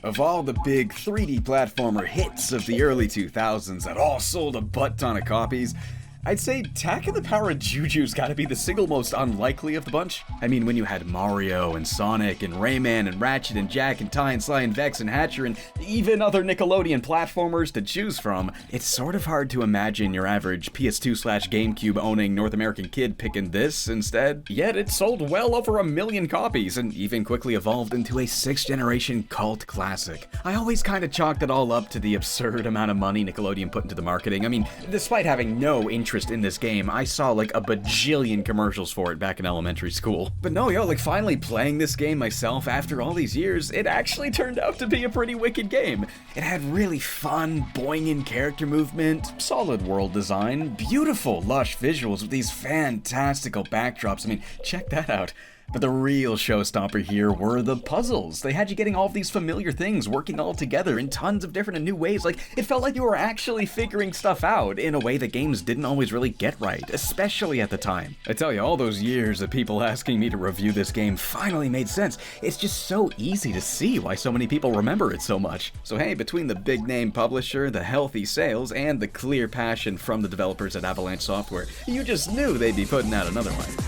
Of all the big 3D platformer hits of the early 2000s that all sold a butt ton of copies, I'd say Tak and the Power of Juju's gotta be the single most unlikely of the bunch. I mean, when you had Mario and Sonic and Rayman and Ratchet and Jack and Ty and Sly and Vex and Hatcher and even other Nickelodeon platformers to choose from, it's sort of hard to imagine your average PS2/GameCube owning North American kid picking this instead. Yet it sold well over 1 million copies and even quickly evolved into a 6th generation cult classic. I always kinda chalked it all up to the absurd amount of money Nickelodeon put into the marketing. I mean, despite having no interest in this game, I saw like a bajillion commercials for it back in elementary school. But no, like finally playing this game myself after all these years, it actually turned out to be a pretty wicked game. It had really fun, boinging character movement, solid world design, beautiful, lush visuals with these fantastical backdrops. I mean, check that out. But the real showstopper here were the puzzles. They had you getting all of these familiar things working all together in tons of different and new ways. Like, it felt like you were actually figuring stuff out in a way that games didn't always really get right, especially at the time. I tell you, all those years of people asking me to review this game finally made sense. It's just so easy to see why so many people remember it so much. So hey, between the big name publisher, the healthy sales, and the clear passion from the developers at Avalanche Software, you just knew they'd be putting out another one.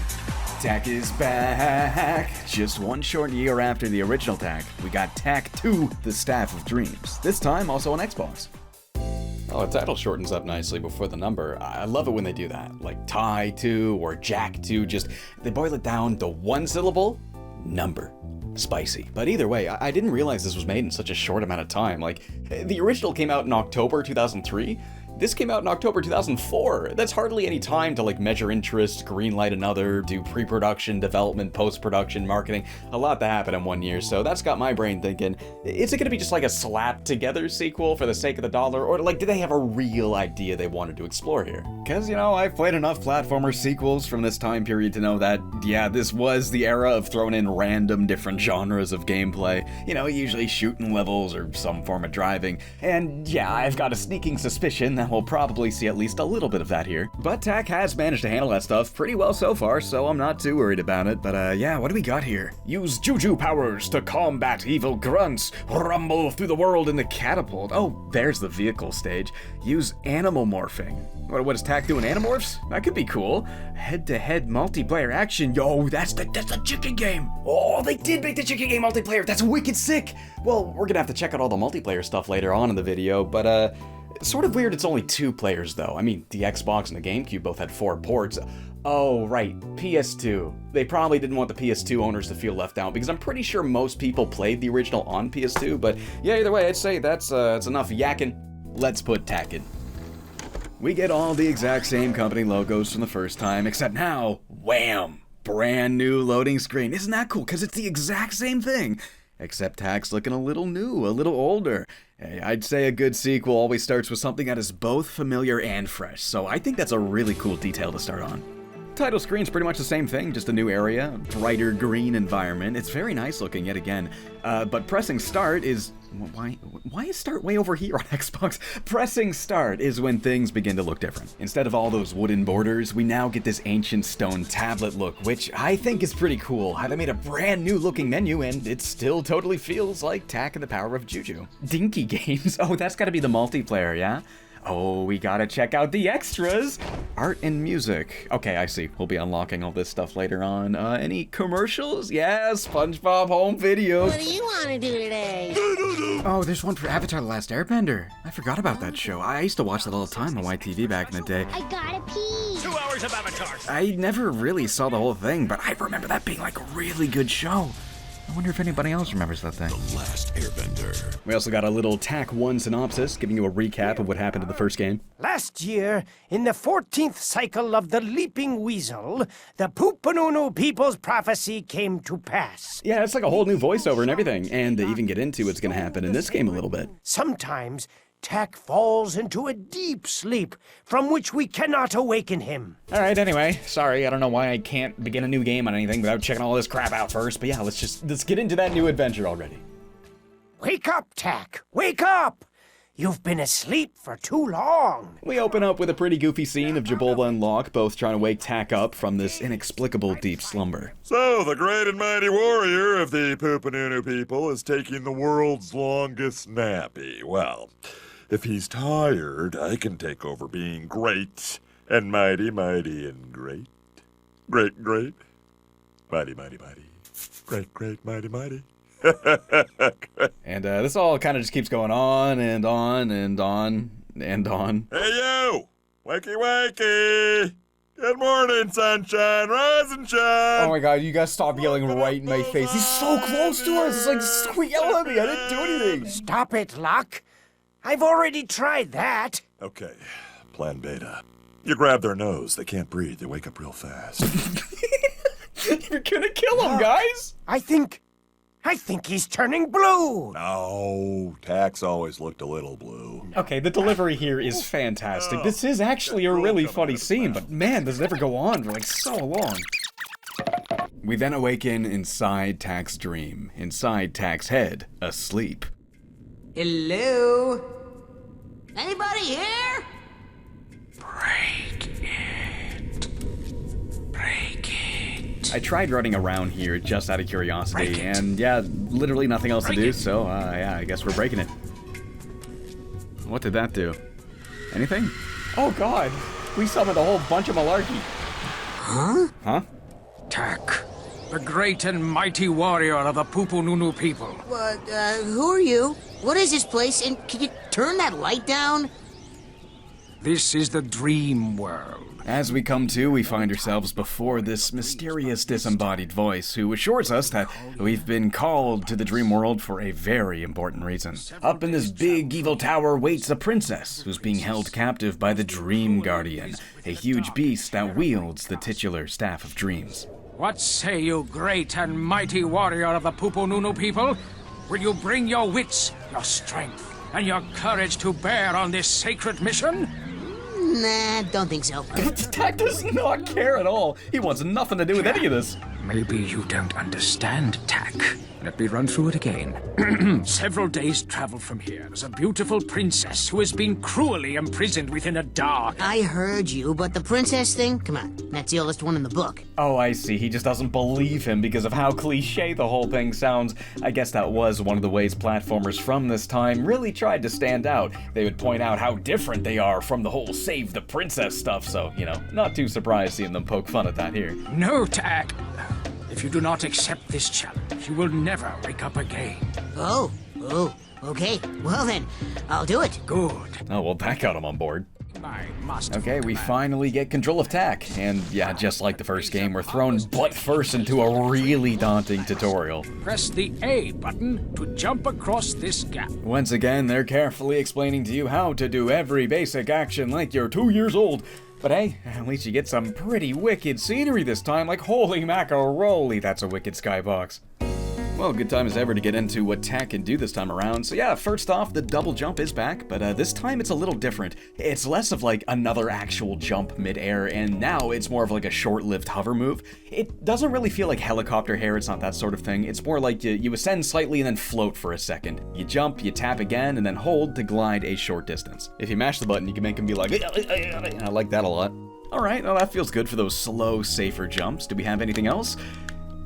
Tak is back! Just one short year after the original Tak, we got Tak 2, The Staff of Dreams. This time also on Xbox. Oh, the title shortens up nicely before the number. I love it when they do that. Like Ty 2 or Jack 2, just they boil it down to one syllable, number. Spicy. But either way, I didn't realize this was made in such a short amount of time. Like, the original came out in October 2003. This came out in October 2004. That's hardly any time to like measure interest, greenlight another, do pre-production, development, post-production, marketing. A lot that happened in 1 year, so that's got my brain thinking, is it gonna be just like a slapped-together sequel for the sake of the dollar, or like, did they have a real idea they wanted to explore here? Cause, you know, I've played enough platformer sequels from this time period to know that, yeah, this was the era of throwing in random different genres of gameplay. You know, usually shooting levels or some form of driving. And yeah, I've got a sneaking suspicion that we'll probably see at least a little bit of that here. But Tak has managed to handle that stuff pretty well so far, so I'm not too worried about it. But yeah, what do we got here? Use Juju powers to combat evil grunts. Rumble through the world in the catapult. Oh, there's the vehicle stage. Use animal morphing. What is Tak doing, Animorphs? That could be cool. Head-to-head multiplayer action. Yo, that's the chicken game. Oh, they did make the chicken game multiplayer. That's wicked sick. Well, we're gonna have to check out all the multiplayer stuff later on in the video, but it's sort of weird it's only 2 players though. I mean, the Xbox and the GameCube both had 4 ports. Oh, right, PS2. They probably didn't want the PS2 owners to feel left out because I'm pretty sure most people played the original on PS2, but yeah, either way, I'd say that's enough yakking. Let's put Tak in. We get all the exact same company logos from the first time, except now, wham! Brand new loading screen. Isn't that cool? Because it's the exact same thing. Except Tak's looking a little new, a little older. Hey, I'd say a good sequel always starts with something that is both familiar and fresh, so I think that's a really cool detail to start on. Title screen's pretty much the same thing, just a new area, brighter green environment. It's very nice looking yet again, but pressing start is... Why is start way over here on Xbox? Pressing start is when things begin to look different. Instead of all those wooden borders, we now get this ancient stone tablet look, which I think is pretty cool. How they made a brand new looking menu and it still totally feels like Tak and the Power of Juju. Dinky games? Oh, that's gotta be the multiplayer, yeah? Oh, we gotta check out the extras! Art and music. Okay, I see. We'll be unlocking all this stuff later on. Any commercials? Yeah, SpongeBob home video. What do you want to do today? Oh, there's one for Avatar: The Last Airbender. I forgot about that show. I used to watch that all the time on YTV back in the day. I gotta pee. 2 hours of Avatar. I never really saw the whole thing, but I remember that being like a really good show. I wonder if anybody else remembers that thing. The Last Airbender. We also got a little Tak 1 synopsis, giving you a recap of what happened in the first game. Last year, in the 14th cycle of the Leaping Weasel, the Poopanunu people's prophecy came to pass. Yeah, it's like a whole new voiceover and everything, and to even get into what's gonna happen in this game a little bit. Sometimes, Tak falls into a deep sleep from which we cannot awaken him. Alright, anyway, sorry, I don't know why I can't begin a new game on anything without checking all this crap out first, but yeah, let's get into that new adventure already. Wake up, Tak! Wake up! You've been asleep for too long. We open up with a pretty goofy scene of Jabulba and Locke both trying to wake Tack up from this inexplicable deep slumber. So, the great and mighty warrior of the Poopanunu people is taking the world's longest nappy. Well, if he's tired, I can take over being great and mighty, mighty and great. Great, great. Mighty, mighty, mighty. Great, great, mighty, mighty. And this all kind of just keeps going on and on and on and on. Hey, you! Wakey, wakey! Good morning, sunshine! Rise and shine! Oh my god, you guys stop yelling right in my face. He's so close to us. It's like, stop yelling at me. I didn't do anything. Stop it, Locke. I've already tried that. Okay, plan beta. You grab their nose, they can't breathe, they wake up real fast. You're gonna kill him, guys. I think he's turning blue. No, Tax always looked a little blue. Okay, the delivery here is fantastic. This is actually a really funny scene, but man, does it ever go on for like so long. We then awaken inside Tack's dream, inside Tack's head, asleep. Hello? Anybody here? Break it. Break it. I tried running around here just out of curiosity, and yeah, literally nothing else to do, so yeah, I guess we're breaking it. What did that do? Anything? Oh god, we summoned a whole bunch of malarkey. Huh? Huh? Tack, the great and mighty warrior of the Pupununu people. Who are you? What is this place? And can you turn that light down? This is the dream world. As we come to, we find ourselves before this mysterious disembodied voice who assures us that we've been called to the dream world for a very important reason. Up in this big evil tower waits a princess who's being held captive by the Dream Guardian, a huge beast that wields the titular Staff of Dreams. What say you, great and mighty warrior of the Pupununu people? Will you bring your wits, your strength, and your courage to bear on this sacred mission? Nah, don't think so. Tack does not care at all. He wants nothing to do with any of this. Maybe you don't understand, Tack. Let me run through it again. Several days' travel from here, there's a beautiful princess who has been cruelly imprisoned within a dark... I heard you, but the princess thing? Come on, that's the oldest one in the book. Oh, I see. He just doesn't believe him because of how cliche the whole thing sounds. I guess that was one of the ways platformers from this time really tried to stand out. They would point out how different they are from the whole save the princess stuff, so, you know, not too surprised seeing them poke fun at that here. No, Tack. If you do not accept this challenge, you will never wake up again. Oh, okay. Well then, I'll do it. Good. Oh, well, that got him on board. My masterful Okay, we command. finally get control of Tack, and yeah, just like the first game, we're thrown butt first into a really daunting tutorial. Press the A button to jump across this gap. Once again, they're carefully explaining to you how to do every basic action like you're 2 years old. But hey, at least you get some pretty wicked scenery this time, like holy macaroni, that's a wicked skybox. Well, good time as ever to get into what Tack can do this time around. So yeah, first off, the double jump is back, but this time it's a little different. It's less of like another actual jump mid-air, and now it's more of like a short-lived hover move. It doesn't really feel like helicopter hair, it's not that sort of thing. It's more like you ascend slightly and then float for a second. You jump, you tap again, and then hold to glide a short distance. If you mash the button, you can make him be like, I like that a lot. Alright, well that feels good for those slow, safer jumps. Do we have anything else?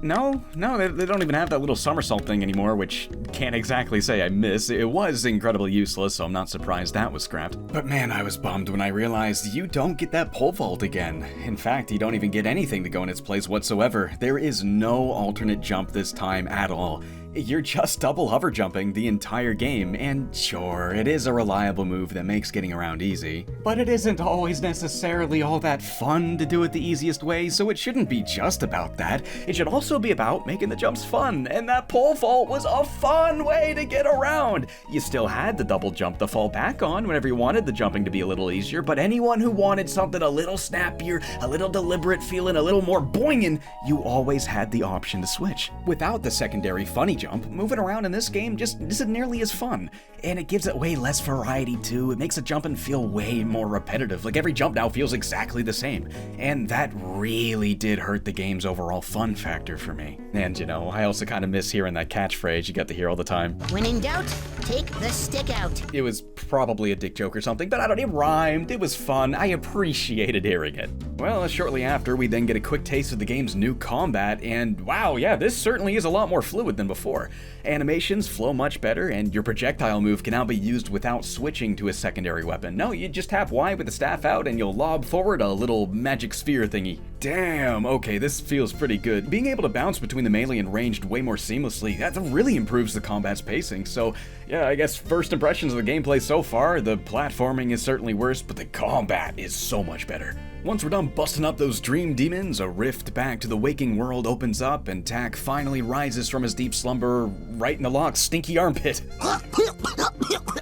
No, they don't even have that little somersault thing anymore, which can't exactly say I miss. It was incredibly useless, so I'm not surprised that was scrapped. But man, I was bummed when I realized you don't get that pole vault again. In fact, you don't even get anything to go in its place whatsoever. There is no alternate jump this time at all. You're just double hover jumping the entire game, and sure, it is a reliable move that makes getting around easy. But it isn't always necessarily all that fun to do it the easiest way, so it shouldn't be just about that. It should also be about making the jumps fun, and that pole vault was a fun way to get around. You still had the double jump to fall back on whenever you wanted the jumping to be a little easier, but anyone who wanted something a little snappier, a little deliberate feeling, a little more boingin', you always had the option to switch. Without the secondary funny jump, moving around in this game just isn't nearly as fun. And it gives it way less variety too. It makes the jumping feel way more repetitive, like every jump now feels exactly the same. And that really did hurt the game's overall fun factor for me. And you know, I also kind of miss hearing that catchphrase you get to hear all the time. When in doubt, take the stick out. It was probably a dick joke or something, but I don't know, it rhymed, it was fun, I appreciated hearing it. Well, shortly after, we then get a quick taste of the game's new combat, and wow, yeah, this certainly is a lot more fluid than before. Animations flow much better, and your projectile move can now be used without switching to a secondary weapon. No, you just tap Y with the staff out and you'll lob forward a little magic sphere thingy. Damn, okay, this feels pretty good. Being able to bounce between the melee and ranged way more seamlessly, that really improves the combat's pacing, so yeah, I guess first impressions of the gameplay so far, the platforming is certainly worse, but the combat is so much better. Once we're done busting up those dream demons, a rift back to the waking world opens up, and Tak finally rises from his deep slumber right in the lock's stinky armpit.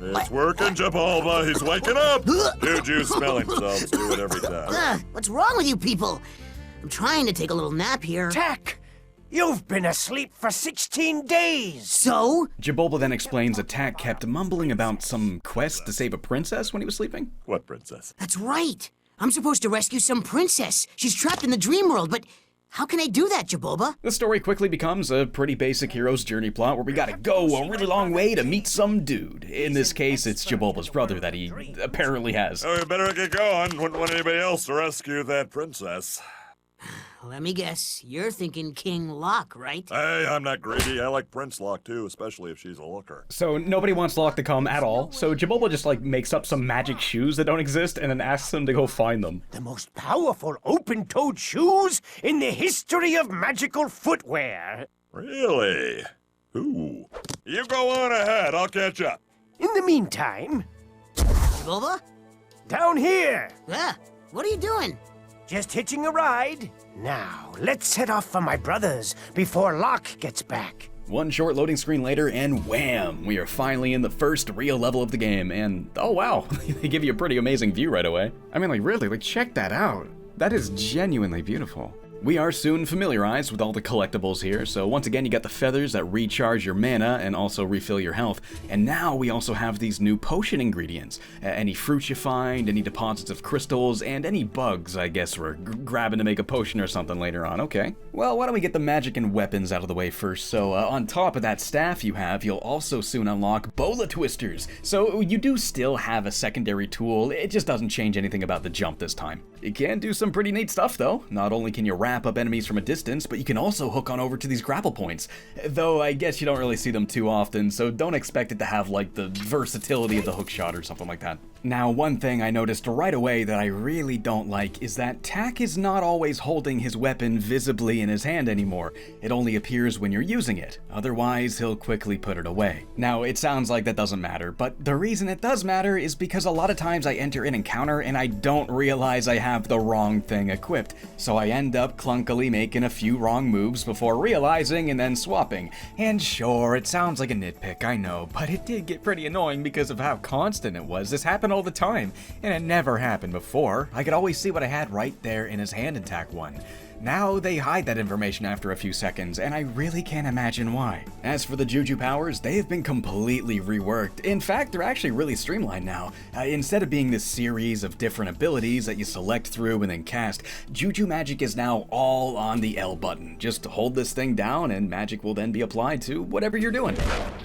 It's working, Japalva. He's waking up. Juju's smelling himself. Do it every time. What's wrong with you people? I'm trying to take a little nap here. Tak, you've been asleep for 16 days. So? Jabulba then explains that Tak kept mumbling about some quest to save a princess when he was sleeping. What princess? That's right. I'm supposed to rescue some princess. She's trapped in the dream world, but how can I do that, Jabulba? The story quickly becomes a pretty basic hero's journey plot where we gotta go a really long way to meet some dude. In this case, it's Jabulba's brother that he apparently has. Oh, we better get going. Wouldn't want anybody else to rescue that princess. Let me guess. You're thinking King Locke, right? Hey, I'm not greedy. I like Prince Locke too, especially if she's a looker. So nobody wants Locke to come at all, so Jabulba just makes up some magic shoes that don't exist and then asks them to go find them. The most powerful open-toed shoes in the history of magical footwear. Really? Ooh. You go on ahead. I'll catch up. In the meantime, Jabulba? down here, What are you doing? just hitching a ride. Now, let's head off for my brothers before Locke gets back. One short loading screen later, and wham! We are finally in the first real level of the game, and oh wow, they give you a pretty amazing view right away. I mean, really, check that out. That is genuinely beautiful. We are soon familiarized with all the collectibles here, so once again you got the feathers that recharge your mana and also refill your health, and now we also have these new potion ingredients. Any fruits you find, any deposits of crystals, and any bugs, I guess we're grabbing to make a potion or something later on, okay. Well, why don't we get the magic and weapons out of the way first. So on top of that staff you have, you'll also soon unlock bola twisters. So you do still have a secondary tool, it just doesn't change anything about the jump this time. It can do some pretty neat stuff though. Not only can you wrap up enemies from a distance, but you can also hook on over to these grapple points. Though I guess you don't really see them too often, so don't expect it to have like the versatility of the hook shot or something like that. Now, one thing I noticed right away that I really don't like is that Tak is not always holding his weapon visibly in his hand anymore. It only appears when you're using it. Otherwise, he'll quickly put it away. Now, it sounds like that doesn't matter, but the reason it does matter is because a lot of times I enter an encounter and I don't realize I have the wrong thing equipped. So I end up clunkily making a few wrong moves before realizing and then swapping. And sure, it sounds like a nitpick, I know, but it did get pretty annoying because of how constant it was. This happened all the time, and it never happened before. I could always see what I had right there in his hand in Tak 1. Now they hide that information after a few seconds, and I really can't imagine why. As for the Juju powers, they have been completely reworked. In fact, they're actually really streamlined now. Instead of being this series of different abilities that you select through and then cast, Juju magic is now all on the L button. Just hold this thing down and magic will then be applied to whatever you're doing.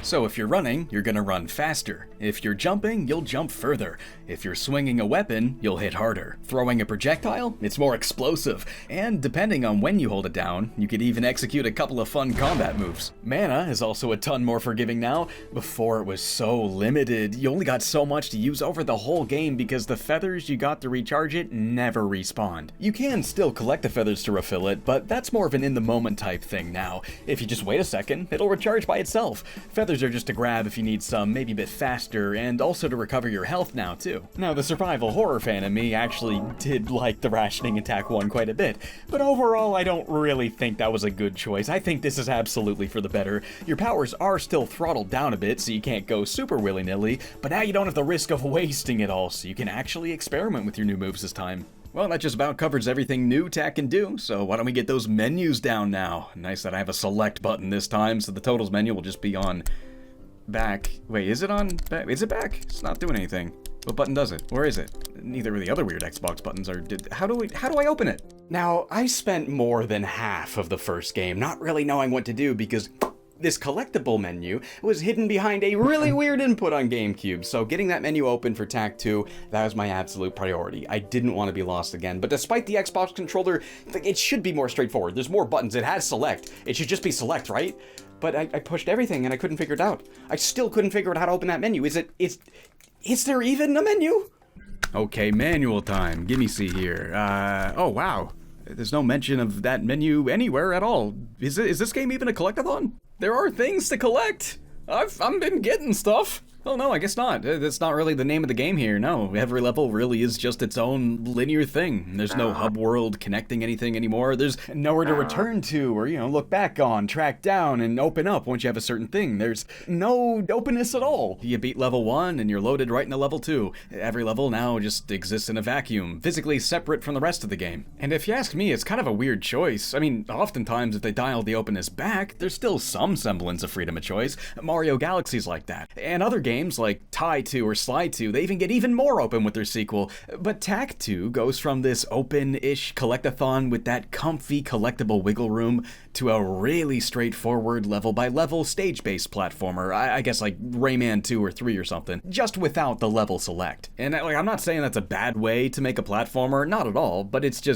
So if you're running, you're gonna run faster. If you're jumping, you'll jump further. If you're swinging a weapon, you'll hit harder. Throwing a projectile, it's more explosive. And depending on when you hold it down, you could even execute a couple of fun combat moves. Mana is also a ton more forgiving now. Before it was so limited, you only got so much to use over the whole game because the feathers you got to recharge it never respawned. You can still collect the feathers to refill it, but that's more of an in-the-moment type thing now. If you just wait a second, it'll recharge by itself. Feathers are just to grab if you need some, maybe a bit faster, and also to recover your health now too. Now the survival horror fan in me actually did like the rationing in Tak 1 quite a bit, but overall I don't really think that was a good choice. I think this is absolutely for the better. Your powers are still throttled down a bit so you can't go super willy-nilly, but now you don't have the risk of wasting it all, so you can actually experiment with your new moves this time. Well, that just about covers everything new TAC can do, so why don't we get those menus down now? Nice that I have a select button this time, so the totals menu will just be on back. Wait, is it on back? Is it back? It's not doing anything. What button does it? Where is it? Neither of the other weird Xbox buttons are. How do I open it? Now, I spent more than half of the first game not really knowing what to do because this collectible menu was hidden behind a really weird input on GameCube, so getting that menu open for TAC 2, that was my absolute priority. I didn't want to be lost again, but despite the Xbox controller, it should be more straightforward. There's more buttons. It has select. It should just be select, right? But I pushed everything and I couldn't figure it out. I still couldn't figure out how to open that menu. Is there even a menu? Okay, manual time. Gimme see here. Oh wow. There's no mention of that menu anywhere at all. Is this game even a collectathon? There are things to collect. I've been getting stuff. Oh no, I guess not. That's not really the name of the game here, no. Every level really is just its own linear thing. There's no hub world connecting anything anymore. There's nowhere to return to or, look back on, track down, and open up once you have a certain thing. There's no openness at all. You beat level 1 and you're loaded right into level 2. Every level now just exists in a vacuum, physically separate from the rest of the game. And if you ask me, it's kind of a weird choice. I mean, oftentimes if they dial the openness back, there's still some semblance of freedom of choice. Mario Galaxy's like that. And other games like Tie 2 or Slide 2, they even get even more open with their sequel. But TAC 2 goes from this open-ish collectathon with that comfy collectible wiggle room to a really straightforward level-by-level stage-based platformer. I guess like Rayman 2 or 3 or something, just without the level select. And I'm not saying that's a bad way to make a platformer, not at all, but it's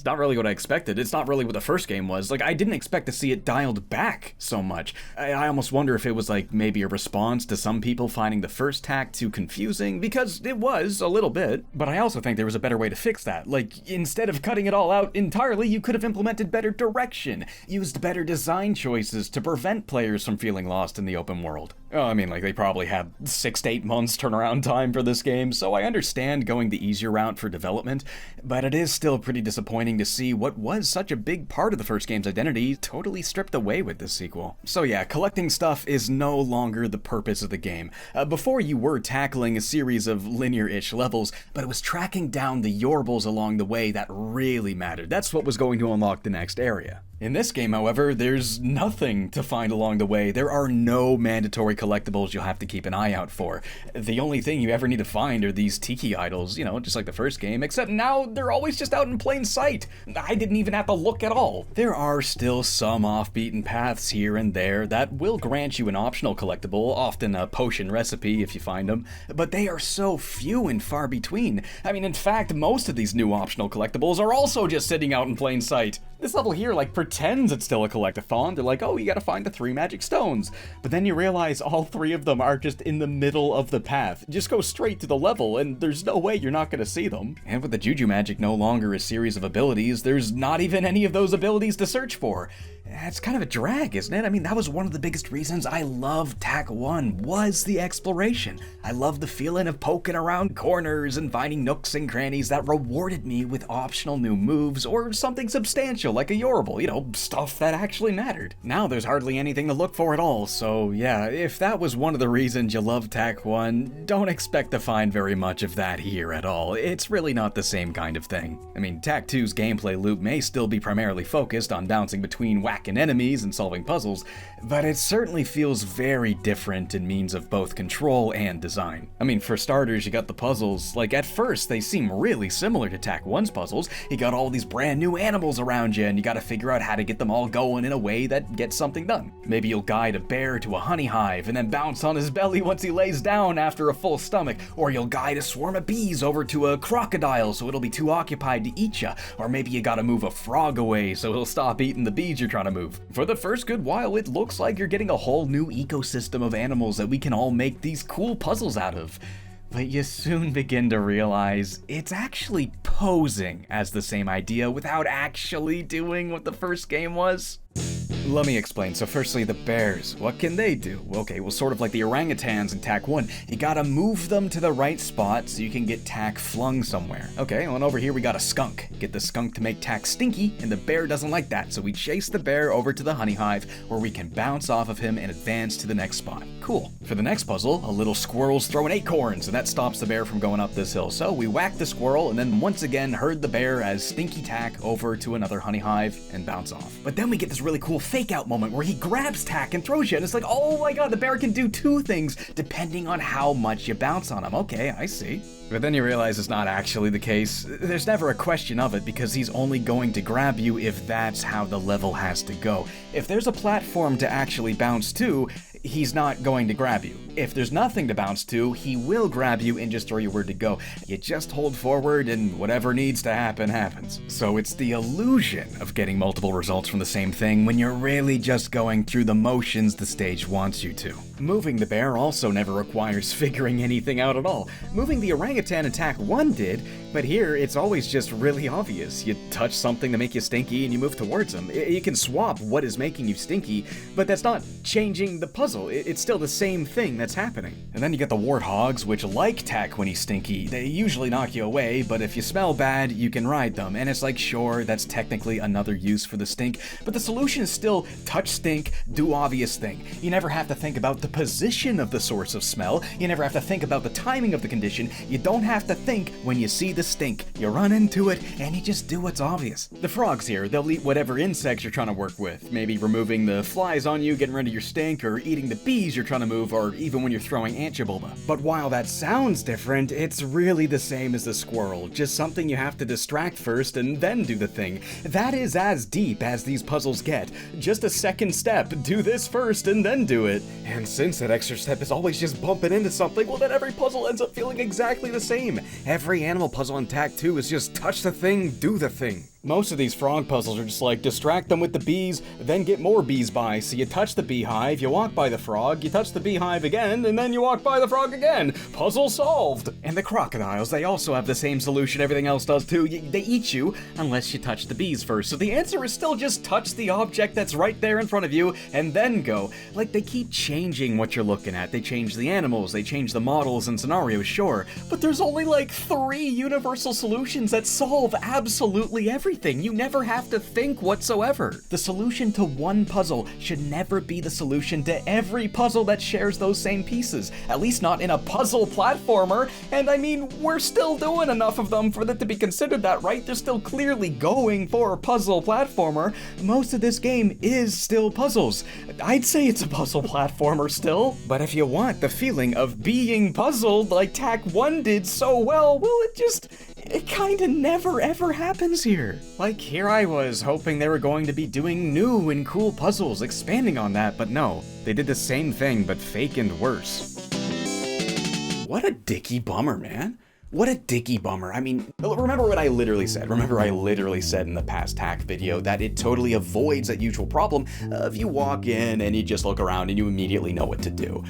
not really what I expected. It's not really what the first game was. Like, I didn't expect to see it dialed back so much. I almost wonder if it was like maybe a response to some people finding the first TAC too confusing, because it was a little bit, but I also think there was a better way to fix that. Like, instead of cutting it all out entirely, you could have implemented better direction, used better design choices to prevent players from feeling lost in the open world. Oh, I mean, like, they probably had 6 to 8 months turnaround time for this game, so I understand going the easier route for development, but it is still pretty disappointing to see what was such a big part of the first game's identity totally stripped away with this sequel. So yeah, collecting stuff is no longer the purpose of the game. Before, you were tackling a series of linear-ish levels, but it was tracking down the Yorbles along the way that really mattered. That's what was going to unlock the next area. In this game, however, there's nothing to find along the way. There are no mandatory collectibles you'll have to keep an eye out for. The only thing you ever need to find are these tiki idols, just like the first game, except now they're always just out in plain sight. I didn't even have to look at all. There are still some off-beaten paths here and there that will grant you an optional collectible, often a potion recipe if you find them, but they are so few and far between. I mean, in fact, most of these new optional collectibles are also just sitting out in plain sight. This level here, pretends it's still a collectathon. They're like, oh, you gotta find the 3 magic stones. But then you realize all 3 of them are just in the middle of the path. Just go straight to the level, and there's no way you're not gonna see them. And with the Juju Magic no longer a series of abilities, there's not even any of those abilities to search for. It's kind of a drag, isn't it? I mean, that was one of the biggest reasons I loved TAC 1, was the exploration. I loved the feeling of poking around corners and finding nooks and crannies that rewarded me with optional new moves or something substantial like a Yorble, stuff that actually mattered. Now there's hardly anything to look for at all, so yeah, if that was one of the reasons you loved TAC 1, don't expect to find very much of that here at all. It's really not the same kind of thing. I mean, TAC 2's gameplay loop may still be primarily focused on bouncing between whacking enemies and solving puzzles, but it certainly feels very different in means of both control and design. I mean, for starters, you got the puzzles. Like, at first, they seem really similar to TAC 1's puzzles. You got all these brand new animals around you, and you gotta figure out how to get them all going in a way that gets something done. Maybe you'll guide a bear to a honey hive and then bounce on his belly once he lays down after a full stomach, or you'll guide a swarm of bees over to a crocodile so it'll be too occupied to eat ya, or maybe you gotta move a frog away so he'll stop eating the bees you're trying to move. For the first good while, it looks like you're getting a whole new ecosystem of animals that we can all make these cool puzzles out of. But you soon begin to realize it's actually posing as the same idea without actually doing what the first game was. Let me explain. So firstly, the bears. What can they do? Okay, well, sort of like the orangutans in TAC 1. You gotta move them to the right spot so you can get TAC flung somewhere. Okay, well, and over here we got a skunk. Get the skunk to make TAC stinky, and the bear doesn't like that, so we chase the bear over to the honey hive where we can bounce off of him and advance to the next spot. Cool. For the next puzzle, a little squirrel's throwing acorns, and that stops the bear from going up this hill. So we whack the squirrel, and then once again herd the bear as Stinky Tack over to another honey hive and bounce off. But then we get this really cool fake out moment where he grabs Tack and throws you, and it's like, oh my god, the bear can do two things depending on how much you bounce on him. Okay, I see. But then you realize it's not actually the case. There's never a question of it because he's only going to grab you if that's how the level has to go. If there's a platform to actually bounce to, he's not going to grab you. If there's nothing to bounce to, he will grab you and just throw you where to go. You just hold forward and whatever needs to happen, happens. So it's the illusion of getting multiple results from the same thing when you're really just going through the motions the stage wants you to. Moving the bear also never requires figuring anything out at all. Moving the orangutan attack 1 did, but here it's always just really obvious. You touch something to make you stinky and you move towards him. You can swap what is making you stinky, but that's not changing the puzzle. It's still the same thing that's happening. And then you get the warthogs, which like Tack when he's stinky. They usually knock you away, but if you smell bad, you can ride them. And it's like, sure, that's technically another use for the stink, but the solution is still touch stink, do obvious thing. You never have to think about the position of the source of smell. You never have to think about the timing of the condition. You don't have to think when you see the stink. You run into it, and you just do what's obvious. The frogs here, they'll eat whatever insects you're trying to work with. Maybe removing the flies on you, getting rid of your stink, or eating the bees you're trying to move, or even when you're throwing encapsulates. But while that sounds different, it's really the same as the squirrel, just something you have to distract first and then do the thing. That is as deep as these puzzles get. Just a second step, do this first and then do it. And since that extra step is always just bumping into something, well then every puzzle ends up feeling exactly the same. Every animal puzzle in Tack 2 is just touch the thing, do the thing. Most of these frog puzzles are just like, distract them with the bees, then get more bees by. So you touch the beehive, you walk by the frog, you touch the beehive again, and then you walk by the frog again. Puzzle solved! And the crocodiles, they also have the same solution everything else does too. They eat you unless you touch the bees first. So the answer is still just touch the object that's right there in front of you, and then go. Like, they keep changing what you're looking at. They change the animals, they change the models and scenarios, sure. But there's only like 3 universal solutions that solve absolutely everything. You never have to think whatsoever. The solution to one puzzle should never be the solution to every puzzle that shares those same pieces. At least not in a puzzle platformer. And I mean, we're still doing enough of them for that to be considered that, right? They're still clearly going for a puzzle platformer. Most of this game is still puzzles. I'd say it's a puzzle platformer still. But if you want the feeling of being puzzled like Tack 1 did so well, it kinda never ever happens here. Like, here I was hoping they were going to be doing new and cool puzzles, expanding on that, but no. They did the same thing, but fake and worse. What a dicky bummer, man. What a dicky bummer. I mean, remember what I literally said. Remember I literally said in the past Tack video that it totally avoids that usual problem of you walk in and you just look around and you immediately know what to do.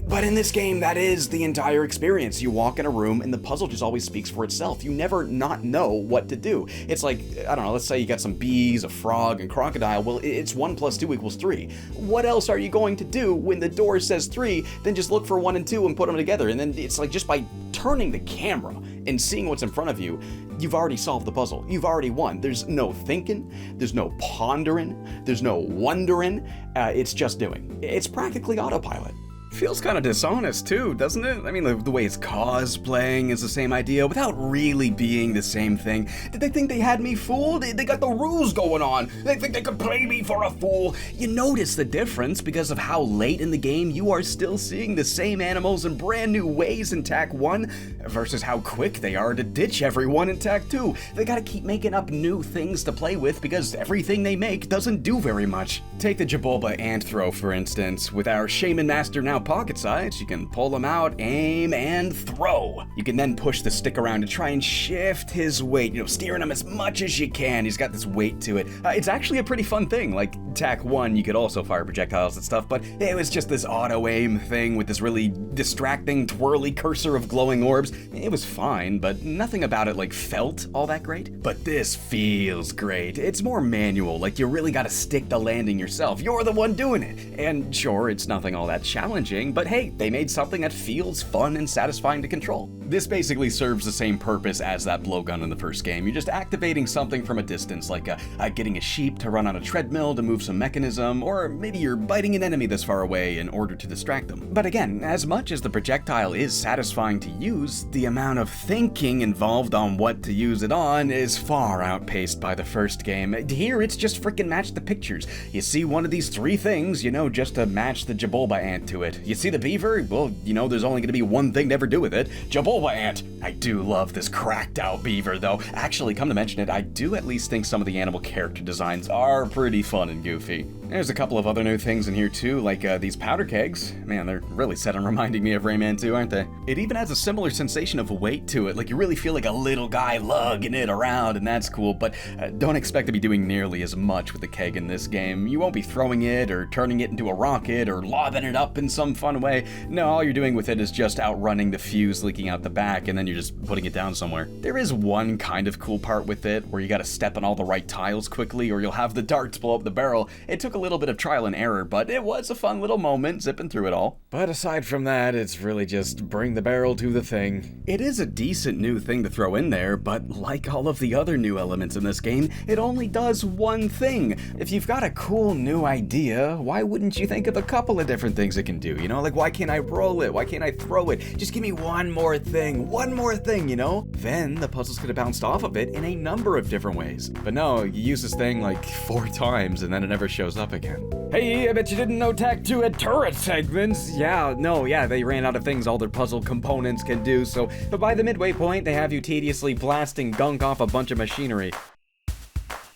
But in this game, that is the entire experience. You walk in a room and the puzzle just always speaks for itself. You never not know what to do. It's like, I don't know, let's say you got some bees, a frog, and crocodile. Well, it's 1 + 2 = 3. What else are you going to do when the door says 3? Then just look for 1 and 2 and put them together. And then it's like just by turning the camera and seeing what's in front of you, you've already solved the puzzle. You've already won. There's no thinking, there's no pondering, there's no wondering. It's just doing. It's practically autopilot. Feels kind of dishonest too, doesn't it? I mean, the way it's cosplaying is the same idea without really being the same thing. Did they think they had me fooled? They got the rules going on. They think they could play me for a fool. You notice the difference because of how late in the game you are still seeing the same animals in brand new ways in Tack 1 versus how quick they are to ditch everyone in Tack 2. They gotta keep making up new things to play with because everything they make doesn't do very much. Take the Jabulba ant throw, for instance. With our Shaman Master now pocket size, you can pull him out, aim, and throw. You can then push the stick around to try and shift his weight, steering him as much as you can. He's got this weight to it. It's actually a pretty fun thing. Like Tack 1, you could also fire projectiles and stuff, but it was just this auto-aim thing with this really distracting, twirly cursor of glowing orbs. It was fine, but nothing about it felt all that great. But this feels great. It's more manual, like you really gotta stick the landing yourself. You're the one doing it. And sure, it's nothing all that challenging, but hey, they made something that feels fun and satisfying to control. This basically serves the same purpose as that blowgun in the first game. You're just activating something from a distance, like getting a sheep to run on a treadmill to move some mechanism, or maybe you're biting an enemy this far away in order to distract them. But again, as much as the projectile is satisfying to use, the amount of thinking involved on what to use it on is far outpaced by the first game. Here, it's just frickin' match the pictures. You see one of these three things, just to match the Jabulba ant to it. You see the beaver? Well, there's only gonna be one thing to ever do with it. Jabulba ant! I do love this cracked out beaver, though. Actually, come to mention it, I do at least think some of the animal character designs are pretty fun and goofy. There's a couple of other new things in here too, like these powder kegs. Man, they're really set on reminding me of Rayman 2, aren't they? It even has a similar sensation of weight to it, like you really feel like a little guy lugging it around, and that's cool, but don't expect to be doing nearly as much with the keg in this game. You won't be throwing it, or turning it into a rocket, or lobbing it up in some fun way. No, all you're doing with it is just outrunning the fuse leaking out the back, and then you're just putting it down somewhere. There is one kind of cool part with it, where you gotta step on all the right tiles quickly, or you'll have the darts blow up the barrel. It took a little bit of trial and error, but it was a fun little moment zipping through it all. But aside from that, it's really just bring the barrel to the thing. It is a decent new thing to throw in there, but like all of the other new elements in this game, it only does one thing. If you've got a cool new idea, why wouldn't you think of a couple of different things it can do, Like, why can't I roll it? Why can't I throw it? Just give me one more thing, Then the puzzles could have bounced off of it in a number of different ways. But no, you use this thing like 4 times and then it never shows up again. Hey, I bet you didn't know TAC 2 had turret segments. Yeah, they ran out of things all their puzzle components can do, but by the midway point, they have you tediously blasting gunk off a bunch of machinery.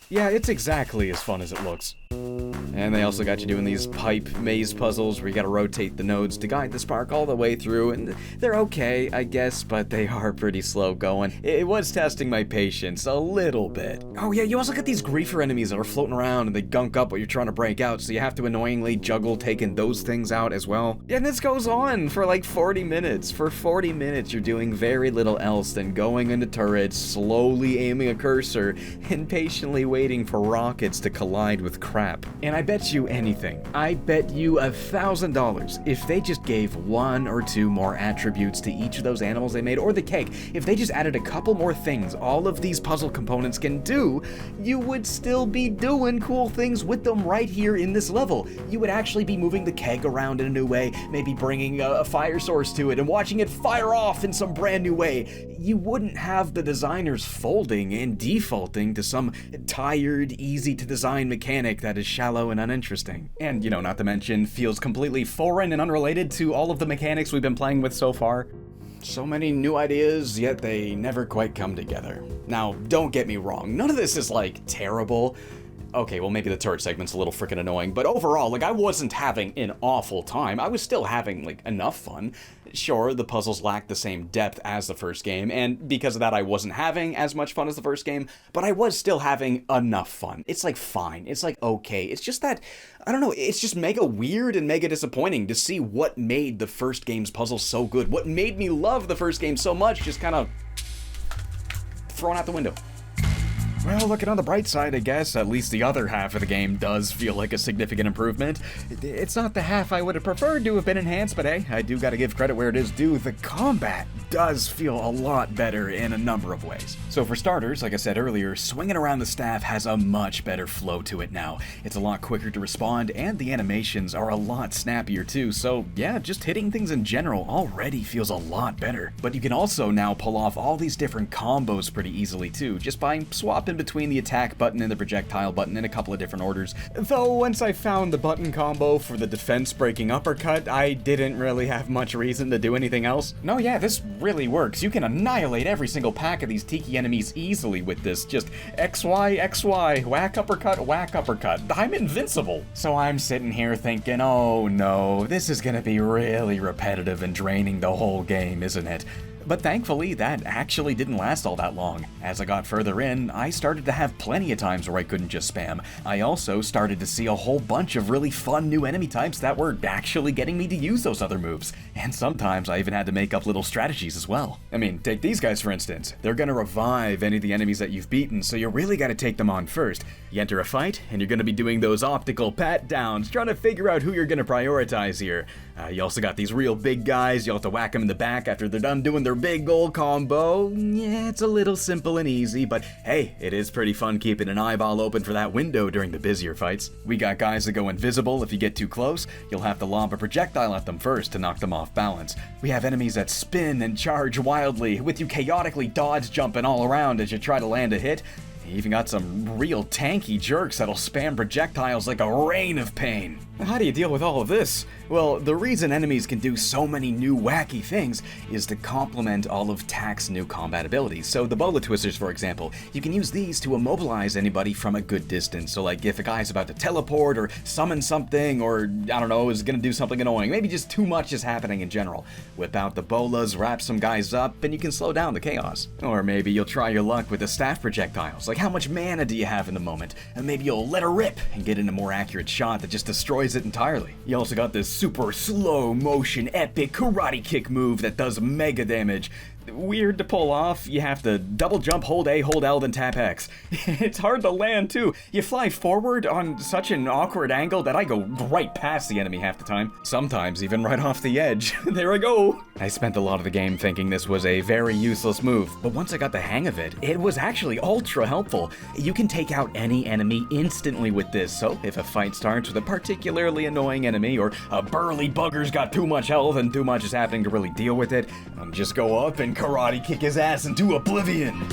Yeah, it's exactly as fun as it looks. And they also got you doing these pipe maze puzzles where you gotta rotate the nodes to guide the spark all the way through, and they're okay, I guess, but they are pretty slow going. It was testing my patience a little bit. Oh yeah, you also got these griefer enemies that are floating around and they gunk up what you're trying to break out, so you have to annoyingly juggle taking those things out as well. And this goes on for like 40 minutes. For 40 minutes, you're doing very little else than going into turrets, slowly aiming a cursor, and patiently waiting for rockets to collide with crap. And I bet you anything, I bet you $1,000, if they just gave 1 or 2 more attributes to each of those animals they made, or the keg, if they just added a couple more things all of these puzzle components can do, you would still be doing cool things with them right here in this level. You would actually be moving the keg around in a new way, maybe bringing a fire source to it and watching it fire off in some brand new way. You wouldn't have the designers folding and defaulting to some tired, easy to design mechanic that is shallow and uninteresting. And, not to mention, feels completely foreign and unrelated to all of the mechanics we've been playing with so far. So many new ideas, yet they never quite come together. Now, don't get me wrong, none of this is, terrible. Okay, well, maybe the turret segment's a little freaking annoying, but overall, I wasn't having an awful time. I was still having, enough fun. Sure, the puzzles lacked the same depth as the first game, and because of that, I wasn't having as much fun as the first game, but I was still having enough fun. It's, fine. It's, okay. It's just that, I don't know, it's just mega weird and mega disappointing to see what made the first game's puzzles so good. What made me love the first game so much just kind of thrown out the window. Well, looking on the bright side, I guess, at least the other half of the game does feel like a significant improvement. It's not the half I would have preferred to have been enhanced, but hey, I do gotta give credit where it is due. The combat does feel a lot better in a number of ways. So for starters, like I said earlier, swinging around the staff has a much better flow to it now. It's a lot quicker to respond, and the animations are a lot snappier too, so yeah, just hitting things in general already feels a lot better. But you can also now pull off all these different combos pretty easily too, just by swapping between the attack button and the projectile button in a couple of different orders. Though once I found the button combo for the defense breaking uppercut, I didn't really have much reason to do anything else. No, yeah, this really works. You can annihilate every single pack of these Tiki enemies easily with this. Just XY, XY, whack uppercut, whack uppercut. I'm invincible. So I'm sitting here thinking, oh no, this is gonna be really repetitive and draining the whole game, isn't it? But thankfully, that actually didn't last all that long. As I got further in, I started to have plenty of times where I couldn't just spam. I also started to see a whole bunch of really fun new enemy types that were actually getting me to use those other moves. And sometimes I even had to make up little strategies as well. I mean, take these guys for instance. They're gonna revive any of the enemies that you've beaten, so you really gotta take them on first. You enter a fight, and you're gonna be doing those optical pat downs, trying to figure out who you're gonna prioritize here. You also got these real big guys, you'll have to whack them in the back after they're done doing their big ol' combo, yeah, it's a little simple and easy, but hey, it is pretty fun keeping an eyeball open for that window during the busier fights. We got guys that go invisible if you get too close. You'll have to lob a projectile at them first to knock them off balance. We have enemies that spin and charge wildly, with you chaotically dodge jumping all around as you try to land a hit. You even got some real tanky jerks that'll spam projectiles like a rain of pain. How do you deal with all of this? Well, the reason enemies can do so many new wacky things is to complement all of Tack's new combat abilities. So the bola twisters, for example, you can use these to immobilize anybody from a good distance. So like if a guy's about to teleport or summon something or, I don't know, is gonna do something annoying, maybe just too much is happening in general. Whip out the bolas, wrap some guys up, and you can slow down the chaos. Or maybe you'll try your luck with the staff projectiles. Like how much mana do you have in the moment? And maybe you'll let her rip and get in a more accurate shot that just destroys it entirely. You also got this super slow motion epic karate kick move that does mega damage. Weird to pull off. You have to double jump, hold A, hold L, then tap X. It's hard to land too. You fly forward on such an awkward angle that I go right past the enemy half the time. Sometimes even right off the edge. There I go. I spent a lot of the game thinking this was a very useless move, but once I got the hang of it, it was actually ultra helpful. You can take out any enemy instantly with this, so if a fight starts with a particularly annoying enemy or a burly bugger's got too much health and too much is happening to really deal with it, just go up and karate kick his ass into oblivion.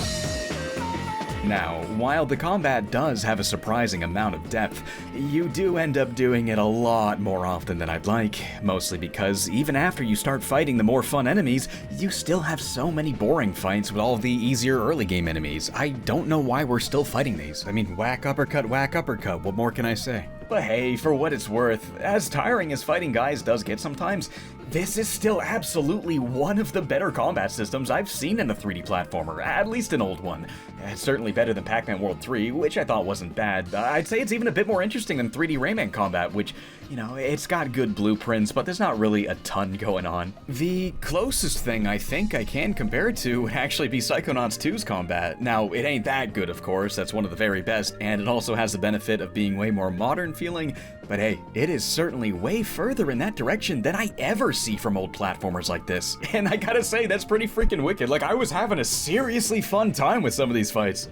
Now, while the combat does have a surprising amount of depth, you do end up doing it a lot more often than I'd like, mostly because even after you start fighting the more fun enemies, you still have so many boring fights with all the easier early game enemies. I don't know why we're still fighting these. I mean, whack, uppercut, what more can I say? But hey, for what it's worth, as tiring as fighting guys does get sometimes, this is still absolutely one of the better combat systems I've seen in a 3D platformer, at least an old one. It's certainly better than Pac-Man World 3, which I thought wasn't bad. I'd say it's even a bit more interesting than 3D Rayman combat, which, you know, it's got good blueprints, but there's not really a ton going on. The closest thing I think I can compare it to would actually be Psychonauts 2's combat. Now, it ain't that good, of course, that's one of the very best, and it also has the benefit of being way more modern feeling, but hey, it is certainly way further in that direction than I ever see from old platformers like this. And I gotta say, that's pretty freaking wicked. Like, I was having a seriously fun time with some of these fights.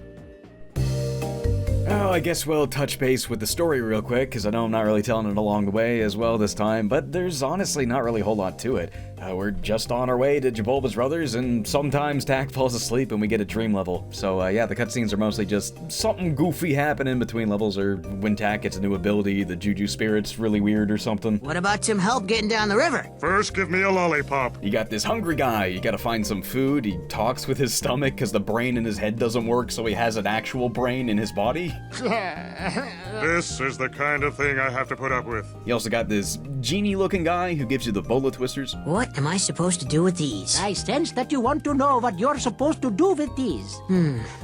Oh, I guess we'll touch base with the story real quick, because I know I'm not really telling it along the way as well this time, but there's honestly not really a whole lot to it. We're just on our way to Jabulba's brothers, and sometimes Tack falls asleep and we get a dream level. So yeah, the cutscenes are mostly just something goofy happening between levels, or when Tack gets a new ability, the Juju Spirit's really weird or something. What about some help getting down the river? First, give me a lollipop. You got this hungry guy, you gotta find some food, he talks with his stomach because the brain in his head doesn't work, so he has an actual brain in his body. This is the kind of thing I have to put up with. You also got this genie-looking guy who gives you the bola twisters. What am I supposed to do with these? I sense that you want to know what you're supposed to do with these.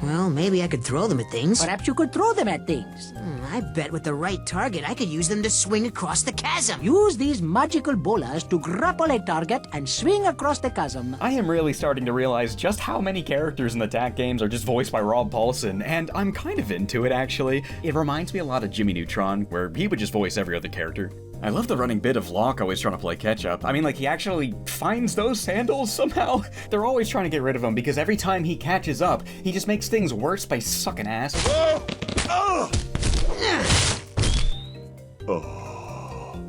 Well, maybe I could throw them at things. Perhaps you could throw them at things. I bet with the right target, I could use them to swing across the chasm. Use these magical bolas to grapple a target and swing across the chasm. I am really starting to realize just how many characters in the Tack games are just voiced by Rob Paulson, and I'm kind of into it, actually. It reminds me a lot of Jimmy Neutron, where he would just voice every other character. I love the running bit of Locke always trying to play catch-up. I mean, like, he actually finds those sandals somehow. They're always trying to get rid of him, because every time he catches up, he just makes things worse by sucking ass.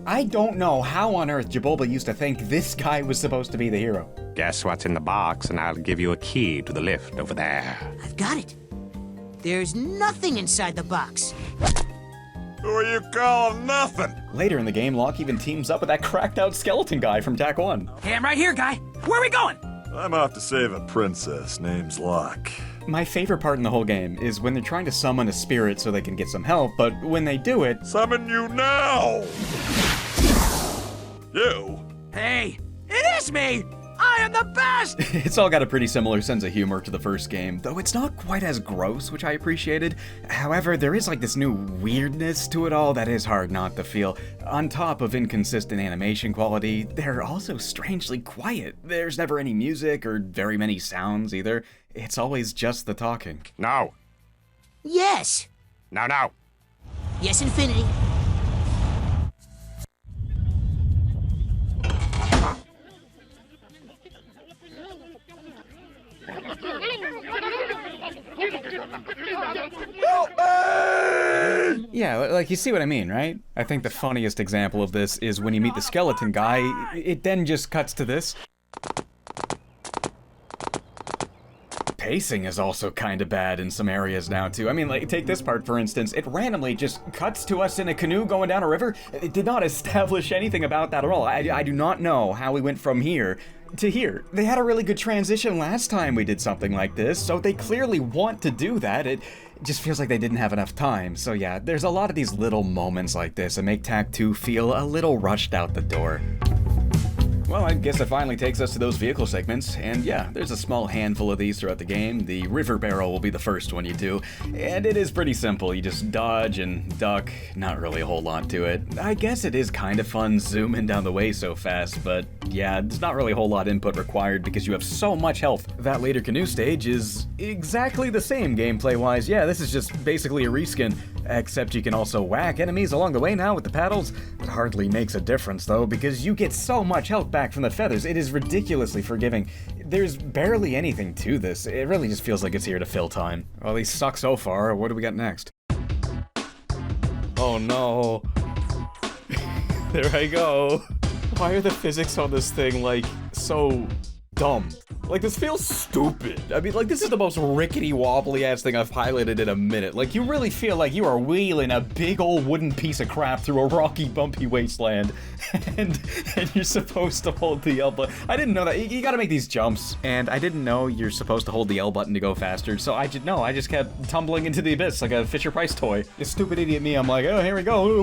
I don't know how on earth Jabulba used to think this guy was supposed to be the hero. Guess what's in the box, and I'll give you a key to the lift over there. I've got it. There's nothing inside the box. Who are you calling nothing? Later in the game, Locke even teams up with that cracked-out skeleton guy from Tack 1. Hey, I'm right here, guy. Where are we going? I'm off to save a princess named Locke. My favorite part in the whole game is when they're trying to summon a spirit so they can get some help, but when they do it... Summon you now! You? Hey, it is me! I am the best! It's all got a pretty similar sense of humor to the first game, though it's not quite as gross, which I appreciated. However, there is like this new weirdness to it all that is hard not to feel. On top of inconsistent animation quality, they're also strangely quiet. There's never any music or very many sounds either. It's always just the talking. No. Yes. No. Yes, Infinity. Yeah, like you see what I mean, right? I think the funniest example of this is when you meet the skeleton guy, it then just cuts to this. Pacing is also kinda bad in some areas now too. I mean, like, take this part for instance. It randomly just cuts to us in a canoe going down a river. It did not establish anything about that at all. I do not know how we went from here to here. They had a really good transition last time we did something like this, so they clearly want to do that. It just feels like they didn't have enough time. So yeah, there's a lot of these little moments like this that make Tak 2 feel a little rushed out the door. Well, I guess it finally takes us to those vehicle segments, and yeah, there's a small handful of these throughout the game. The river barrel will be the first one you do, and it is pretty simple. You just dodge and duck, not really a whole lot to it. I guess it is kind of fun zooming down the way so fast, but yeah, there's not really a whole lot of input required because you have so much health. That later canoe stage is exactly the same gameplay-wise. Yeah, this is just basically a reskin, except you can also whack enemies along the way now with the paddles. It hardly makes a difference though, because you get so much health back from the feathers. It is ridiculously forgiving. There's barely anything to this. It really just feels like it's here to fill time. Well, these suck so far. What do we got next? Oh no. There I go. Why are the physics on this thing, like, so dumb? Like, this feels stupid. I mean, like, this is the most rickety wobbly ass thing I've piloted in a minute. Like, you really feel like you are wheeling a big old wooden piece of crap through a rocky, bumpy wasteland. And you're supposed to hold the L button. I didn't know that. You gotta make these jumps. And I didn't know you're supposed to hold the L button to go faster. So I just kept tumbling into the abyss like a Fisher-Price toy. This stupid idiot me, I'm like, oh, here we go.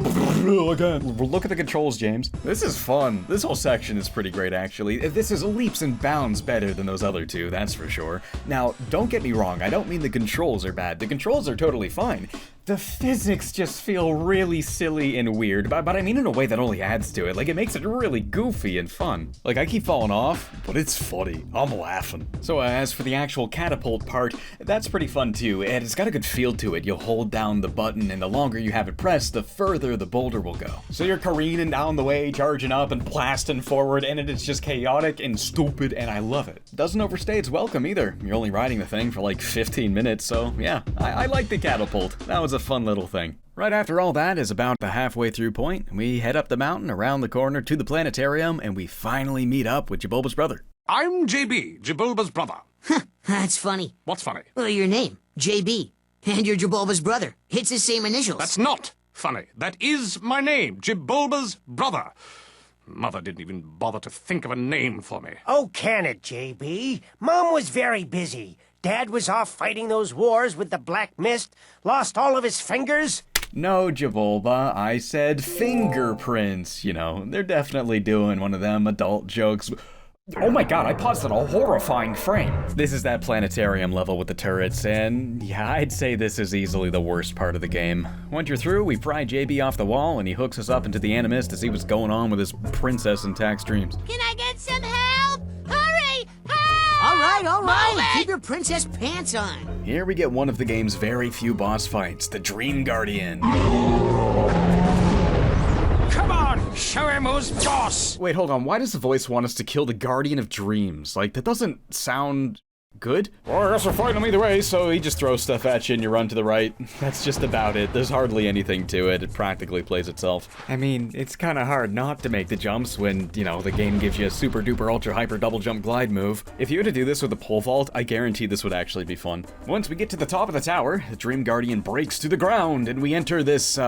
Again. Look at the controls, James. This is fun. This whole section is pretty great, actually. This is leaps and bounds better than those other two, that's for sure. Now, don't get me wrong, I don't mean the controls are bad. The controls are totally fine. The physics just feel really silly and weird, but I mean in a way that only adds to it. Like, it makes it really goofy and fun. Like, I keep falling off, but it's funny. I'm laughing. So as for the actual catapult part, that's pretty fun too, and it's got a good feel to it. You'll hold down the button, and the longer you have it pressed, the further the boulder will go. So you're careening down the way, charging up and blasting forward, and it is just chaotic and stupid, and I love it. Doesn't overstay its welcome either. You're only riding the thing for like 15 minutes, so yeah, I like the catapult. That was a fun little thing. Right after all that is about the halfway through point, we head up the mountain, around the corner to the planetarium, and we finally meet up with Jibulba's brother. I'm JB, Jibulba's brother. That's funny. What's funny? Well, your name, JB, and you're Jibulba's brother. It's the same initials. That's not funny. That is my name, Jibulba's brother. Mother didn't even bother to think of a name for me. Oh, can it, JB? Mom was very busy. Dad was off fighting those wars with the Black Mist, lost all of his fingers. No, Jibulba, I said fingerprints. You know, they're definitely doing one of them adult jokes. Oh my god, I paused at a horrifying frame. This is that planetarium level with the turrets, and yeah, I'd say this is easily the worst part of the game. Once you're through, we pry JB off the wall, and he hooks us up into the Animus to see what's going on with his princess in Tak's dreams. Can I get some help? Hurry! Help! All right. Keep your princess pants on. Here we get one of the game's very few boss fights, the Dream Guardian. Come on, show him who's boss! Wait, hold on, why does the voice want us to kill the Guardian of Dreams? Like, that doesn't sound good? Well, I guess we're fighting him either way, so he just throws stuff at you and you run to the right. That's just about it. There's hardly anything to it. It practically plays itself. I mean, it's kind of hard not to make the jumps when, you know, the game gives you a super duper ultra hyper double jump glide move. If you were to do this with a pole vault, I guarantee this would actually be fun. Once we get to the top of the tower, the Dream Guardian breaks to the ground and we enter this,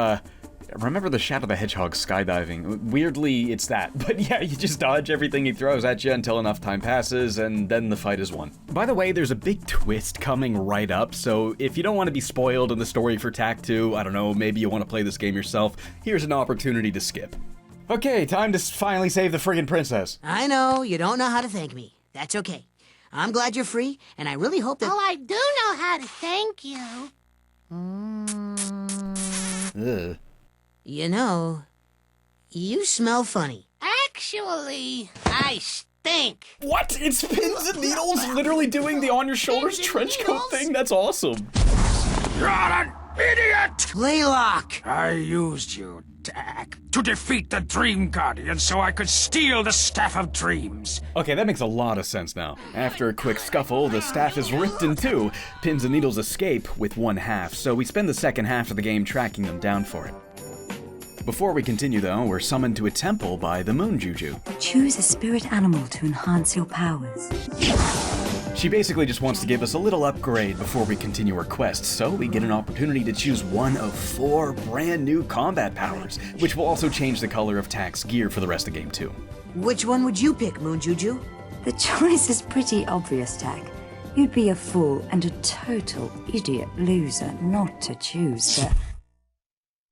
remember the Shadow the Hedgehog skydiving? Weirdly, it's that. But yeah, you just dodge everything he throws at you until enough time passes, and then the fight is won. By the way, there's a big twist coming right up, so if you don't want to be spoiled in the story for Tak 2, I don't know, maybe you want to play this game yourself, here's an opportunity to skip. Okay, time to finally save the friggin' princess. I know, you don't know how to thank me. That's okay. I'm glad you're free, and I really hope that— Oh, I do know how to thank you. Ugh. You know, you smell funny. Actually, I stink. What? It's pins and needles literally doing the on your shoulders Pins and trench coat needles? thing? That's awesome. Idiot! Laylock! I used you, Tak, to defeat the Dream Guardian so I could steal the Staff of Dreams. Okay, that makes a lot of sense now. After a quick scuffle, the staff is ripped in two. Pins and Needles escape with one half, so we spend the second half of the game tracking them down for it. Before we continue though, we're summoned to a temple by the Moon Juju. Choose a spirit animal to enhance your powers. She basically just wants to give us a little upgrade before we continue our quest, so we get an opportunity to choose one of 4 brand new combat powers, which will also change the color of Tak's gear for the rest of the game too. Which one would you pick, Moon Juju? The choice is pretty obvious, Tak. You'd be a fool and a total idiot loser not to choose the...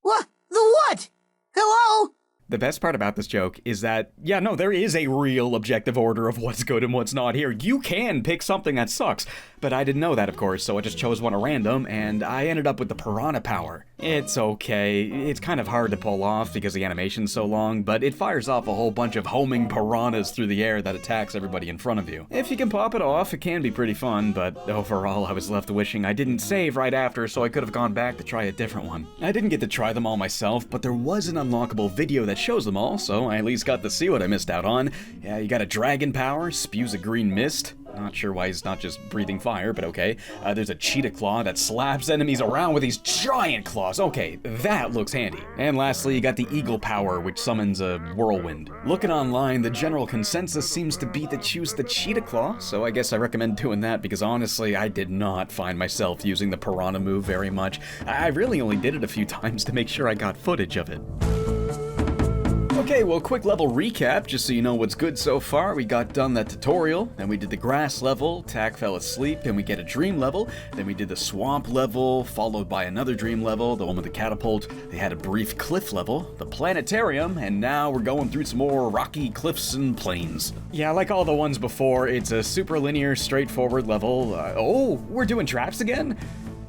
What? The what? Hello? The best part about this joke is that, yeah, no, there is a real objective order of what's good and what's not here. You can pick something that sucks, but I didn't know that, of course, so I just chose one at random, and I ended up with the Piranha power. It's okay. It's kind of hard to pull off because the animation's so long, but it fires off a whole bunch of homing piranhas through the air that attacks everybody in front of you. If you can pop it off, it can be pretty fun, but overall, I was left wishing I didn't save right after, so I could have gone back to try a different one. I didn't get to try them all myself, but there was an unlockable video that shows them all, so I at least got to see what I missed out on. Yeah, you got a dragon power, spews a green mist. Not sure why he's not just breathing fire, but okay. There's a cheetah claw that slaps enemies around with these giant claws. Okay, that looks handy. And lastly, you got the eagle power, which summons a whirlwind. Looking online, the general consensus seems to be to choose the cheetah claw, so I guess I recommend doing that because honestly, I did not find myself using the piranha move very much. I really only did it a few times to make sure I got footage of it. Okay, well, quick level recap, just so you know what's good so far. We got done that tutorial, then we did the grass level, Tak fell asleep, and we get a dream level, then we did the swamp level, followed by another dream level, the one with the catapult, they had a brief cliff level, the planetarium, and now we're going through some more rocky cliffs and plains. Yeah, like all the ones before, it's a super linear, straightforward level. Oh, we're doing traps again?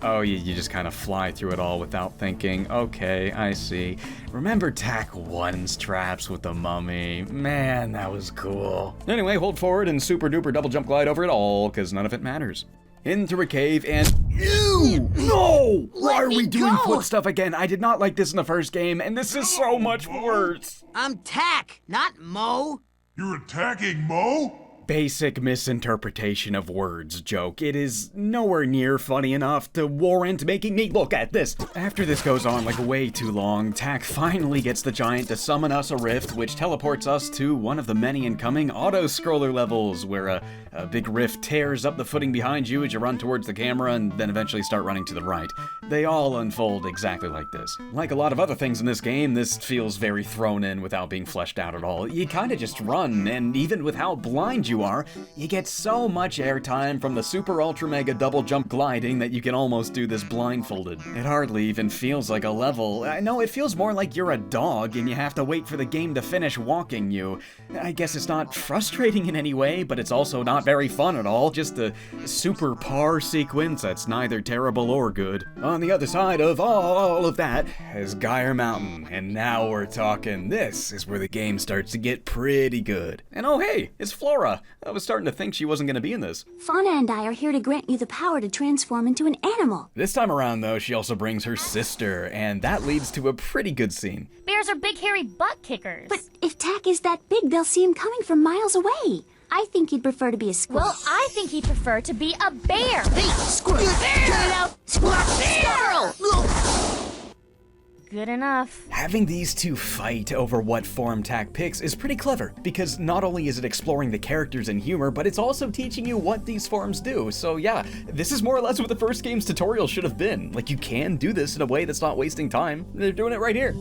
Oh, you just kind of fly through it all without thinking. Okay, I see. Remember Tak 1's traps with the mummy? Man, that was cool. Anyway, hold forward and super duper double jump glide over it all, because none of it matters. Into a cave and... Ew! No! Why are we doing foot stuff again? I did not like this in the first game, and this is so much worse. I'm Tak, not Mo. You're attacking Mo? Basic misinterpretation of words joke. It is nowhere near funny enough to warrant making me look at this. After this goes on like way too long, Tak finally gets the giant to summon us a rift, which teleports us to one of the many incoming auto-scroller levels, where a big rift tears up the footing behind you as you run towards the camera and then eventually start running to the right. They all unfold exactly like this. Like a lot of other things in this game, this feels very thrown in without being fleshed out at all. You kinda just run, and even with how blind you are, you get so much airtime from the super ultra mega double jump gliding that you can almost do this blindfolded. It hardly even feels like a level. No, it feels more like you're a dog and you have to wait for the game to finish walking you. I guess it's not frustrating in any way, but it's also not very fun at all. Just a super par sequence that's neither terrible or good. On the other side of all of that is Gyre Mountain, and now we're talking. This is where the game starts to get pretty good. And oh hey, it's Flora. I was starting to think she wasn't going to be in this. Fauna and I are here to grant you the power to transform into an animal. This time around, though, she also brings her sister, and that leads to a pretty good scene. Bears are big, hairy butt kickers. But if Tak is that big, they'll see him coming from miles away. I think he'd prefer to be a squirrel. Well, I think he'd prefer to be a bear. Hey, squirrel! Get it out! Squirrel! Good enough. Having these two fight over what form Tak picks is pretty clever, because not only is it exploring the characters and humor, but it's also teaching you what these forms do. So yeah, this is more or less what the first game's tutorial should have been. Like, you can do this in a way that's not wasting time. They're doing it right here.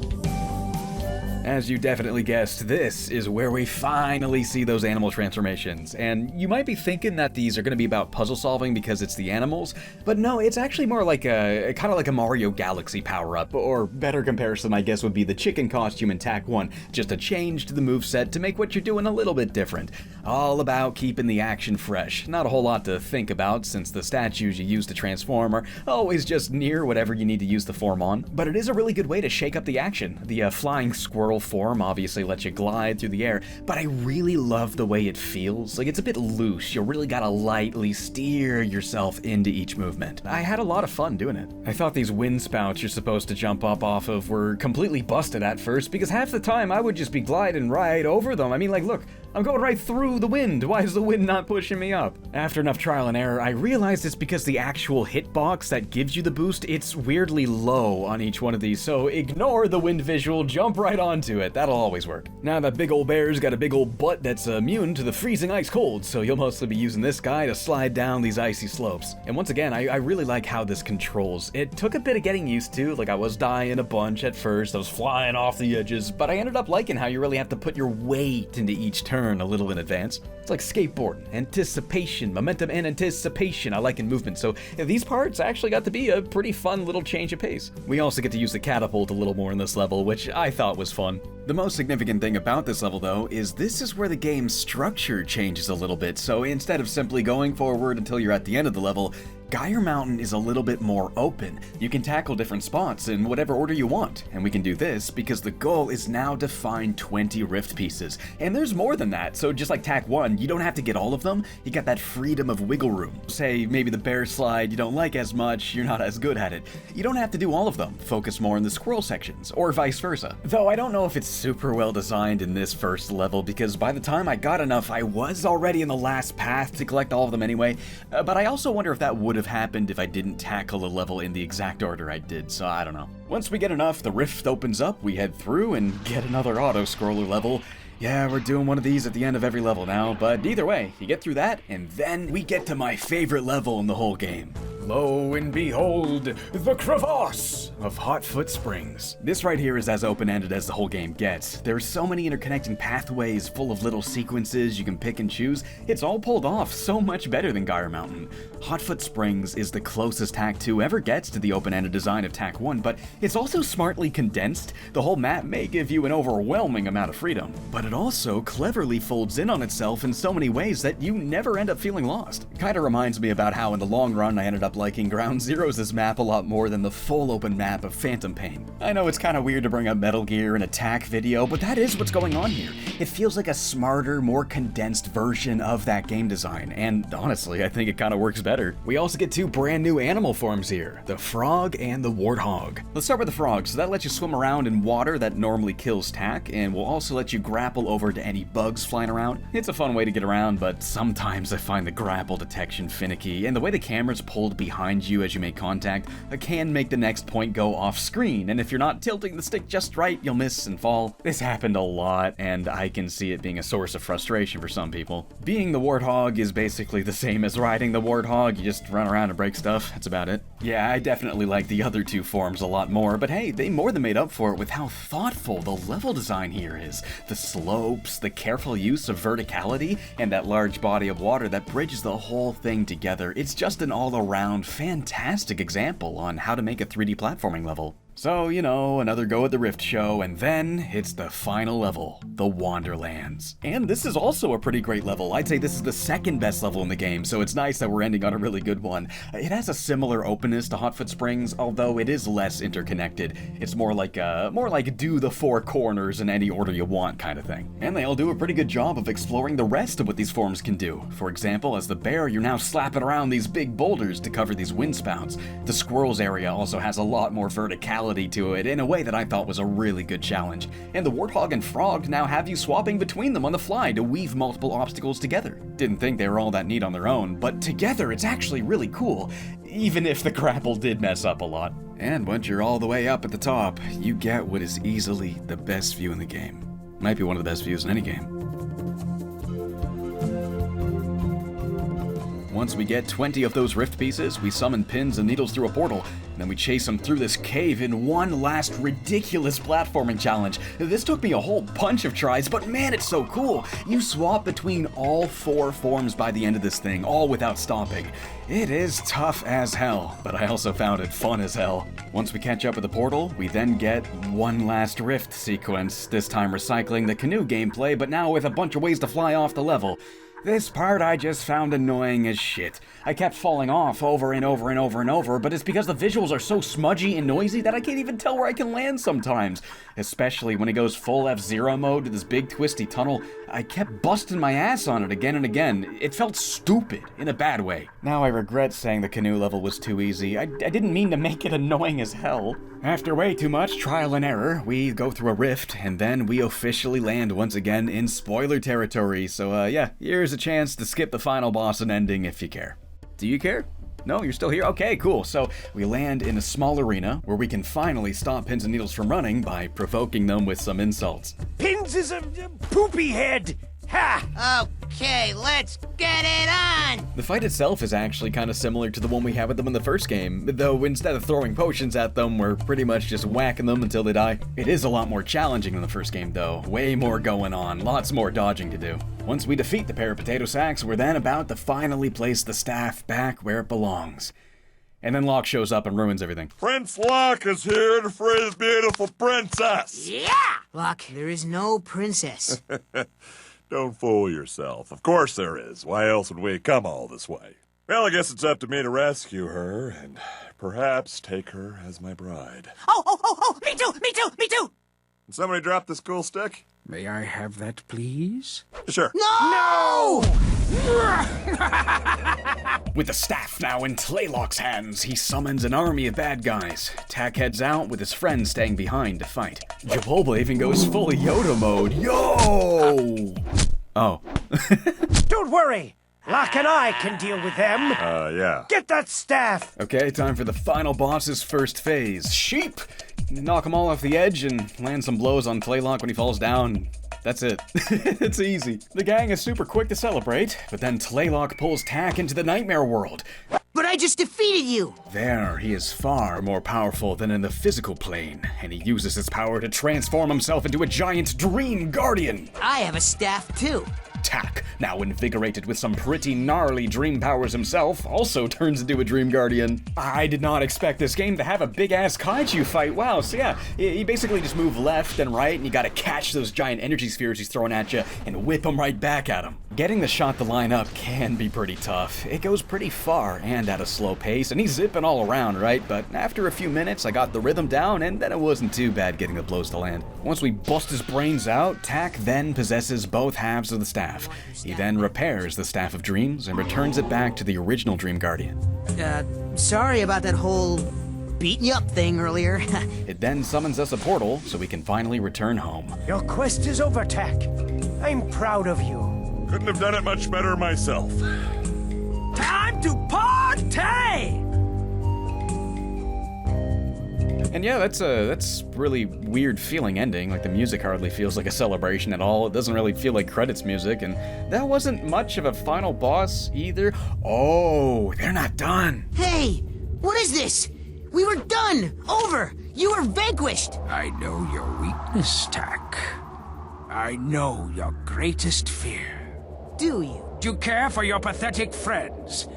As you definitely guessed, this is where we finally see those animal transformations. And you might be thinking that these are going to be about puzzle solving because it's the animals, but no, it's actually more like a kind of like a Mario Galaxy power-up, or better comparison I guess would be the chicken costume in Tak 1, just a change to the moveset to make what you're doing a little bit different. All about keeping the action fresh. Not a whole lot to think about since the statues you use to transform are always just near whatever you need to use the form on, but it is a really good way to shake up the action. The flying squirrel barrel form obviously lets you glide through the air, but I really love the way it feels. Like, it's a bit loose. You really gotta lightly steer yourself into each movement. I had a lot of fun doing it. I thought these wind spouts you're supposed to jump up off of were completely busted at first, because half the time I would just be gliding right over them. I mean, like, look, I'm going right through the wind. Why is the wind not pushing me up? After enough trial and error, I realized it's because the actual hitbox that gives you the boost, it's weirdly low on each one of these, so ignore the wind visual, jump right onto it. That'll always work. Now that big old bear's got a big old butt that's immune to the freezing ice cold, so you'll mostly be using this guy to slide down these icy slopes. And once again, I really like how this controls. It took a bit of getting used to, like I was dying a bunch at first, I was flying off the edges, but I ended up liking how you really have to put your weight into each turn a little in advance. It's like skateboarding, anticipation, momentum and anticipation I like in movement, so these parts actually got to be a pretty fun little change of pace. We also get to use the catapult a little more in this level, which I thought was fun. The most significant thing about this level though is this is where the game's structure changes a little bit, so instead of simply going forward until you're at the end of the level, Gyre Mountain is a little bit more open. You can tackle different spots in whatever order you want, and we can do this because the goal is now to find 20 rift pieces. And there's more than that, so just like Tack 1, you don't have to get all of them, you got that freedom of wiggle room. Say maybe the bear slide you don't like as much, you're not as good at it. You don't have to do all of them, focus more on the squirrel sections, or vice versa. Though I don't know if it's super well designed in this first level, because by the time I got enough, I was already in the last path to collect all of them anyway, but I also wonder if that would have happened if I didn't tackle a level in the exact order I did, so I don't know. Once we get enough, the rift opens up, we head through and get another auto-scroller level. Yeah, we're doing one of these at the end of every level now, but either way, you get through that, and then we get to my favorite level in the whole game. Lo and behold, the crevasse of Hotfoot Springs. This right here is as open-ended as the whole game gets. There's so many interconnecting pathways full of little sequences you can pick and choose. It's all pulled off so much better than Gyre Mountain. Hotfoot Springs is the closest Tack 2 ever gets to the open-ended design of Tack 1, but it's also smartly condensed. The whole map may give you an overwhelming amount of freedom, but it also cleverly folds in on itself in so many ways that you never end up feeling lost. Kinda reminds me about how in the long run I ended up liking Ground Zeroes' map a lot more than the full open map of Phantom Pain. I know it's kinda weird to bring up Metal Gear in a Tack video, but that is what's going on here. It feels like a smarter, more condensed version of that game design, and honestly, I think it kinda works better. We also get two brand new animal forms here, the frog and the warthog. Let's start with the frog. So that lets you swim around in water that normally kills Tack, and will also let you grapple over to any bugs flying around. It's a fun way to get around, but sometimes I find the grapple detection finicky, and the way the camera's pulled behind you as you make contact can make the next point go off screen, and if you're not tilting the stick just right, you'll miss and fall. This happened a lot, and I can see it being a source of frustration for some people. Being the warthog is basically the same as riding the warthog, you just run around and break stuff, that's about it. Yeah, I definitely like the other two forms a lot more, but hey, they more than made up for it with how thoughtful the level design here is. The slopes, the careful use of verticality, and that large body of water that bridges the whole thing together. It's just an all-around fantastic example on how to make a 3D platforming level. So, you know, another go at the Rift show, and then it's the final level, the Wanderlands. And this is also a pretty great level. I'd say this is the second best level in the game, so it's nice that we're ending on a really good one. It has a similar openness to Hotfoot Springs, although it is less interconnected. It's more like do the four corners in any order you want kind of thing. And they all do a pretty good job of exploring the rest of what these forms can do. For example, as the bear, you're now slapping around these big boulders to cover these wind spouts. The squirrels area also has a lot more verticality to it in a way that I thought was a really good challenge. And the warthog and frog now have you swapping between them on the fly to weave multiple obstacles together. Didn't think they were all that neat on their own, but together it's actually really cool, even if the grapple did mess up a lot. And once you're all the way up at the top, you get what is easily the best view in the game. Might be one of the best views in any game. Once we get 20 of those rift pieces, we summon pins and needles through a portal, and then we chase them through this cave in one last ridiculous platforming challenge. This took me a whole bunch of tries, but man, it's so cool! You swap between all four forms by the end of this thing, all without stopping. It is tough as hell, but I also found it fun as hell. Once we catch up with the portal, we then get one last rift sequence, this time recycling the canoe gameplay, but now with a bunch of ways to fly off the level. This part I just found annoying as shit. I kept falling off over and over and over and over, but it's because the visuals are so smudgy and noisy that I can't even tell where I can land sometimes. Especially when it goes full F-Zero mode to this big twisty tunnel. I kept busting my ass on it again and again. It felt stupid, in a bad way. Now I regret saying the canoe level was too easy. I didn't mean to make it annoying as hell. After way too much trial and error, we go through a rift, and then we officially land once again in spoiler territory. So yeah, here's a chance to skip the final boss and ending if you care. Do you care? No, you're still here? Okay, cool. So we land in a small arena where we can finally stop Pins and Needles from running by provoking them with some insults. Pins is a poopy head! Ha! Okay, let's get it on! The fight itself is actually kind of similar to the one we had with them in the first game, though instead of throwing potions at them, we're pretty much just whacking them until they die. It is a lot more challenging than the first game though, way more going on, lots more dodging to do. Once we defeat the pair of potato sacks, we're then about to finally place the staff back where it belongs. And then Locke shows up and ruins everything. Prince Locke is here to free his beautiful princess. Yeah! Locke, there is no princess. Don't fool yourself. Of course there is. Why else would we come all this way? Well, I guess it's up to me to rescue her and perhaps take her as my bride. Oh! Me too! Can somebody drop this cool stick? May I have that, please? Sure. No! With the staff now in Tlaylock's hands, he summons an army of bad guys. Tak heads out with his friends staying behind to fight. Jabulba even goes full Yoda mode. Yo! Oh. Don't worry! Locke and I can deal with them. Yeah. Get that staff! Okay, time for the final boss's first phase. Sheep! Knock him all off the edge and land some blows on Tlaylock when he falls down. That's it. It's easy. The gang is super quick to celebrate, but then Tlaylock pulls Tak into the nightmare world. But I just defeated you! There, he is far more powerful than in the physical plane, and he uses his power to transform himself into a giant dream guardian. I have a staff too. Tak, now invigorated with some pretty gnarly dream powers himself, also turns into a Dream Guardian. I did not expect this game to have a big-ass kaiju fight. Wow, so yeah, you basically just move left and right, and you gotta catch those giant energy spheres he's throwing at you and whip them right back at him. Getting the shot to line up can be pretty tough. It goes pretty far and at a slow pace, and he's zipping all around, right? But after a few minutes, I got the rhythm down, and then it wasn't too bad getting the blows to land. Once we bust his brains out, Tak then possesses both halves of the staff. He then repairs the Staff of Dreams and returns it back to the original Dream Guardian. Sorry about that whole beating you up thing earlier. It then summons us a portal so we can finally return home. Your quest is over, Tak. I'm proud of you. Couldn't have done it much better myself. Time to party! And yeah, that's really weird feeling ending. Like the music hardly feels like a celebration at all. It doesn't really feel like credits music, and that wasn't much of a final boss either. Oh, they're not done. Hey, what is this? We were done! Over! You were vanquished! I know your weakness, Tak. I know your greatest fear. Do you? Do you care for your pathetic friends?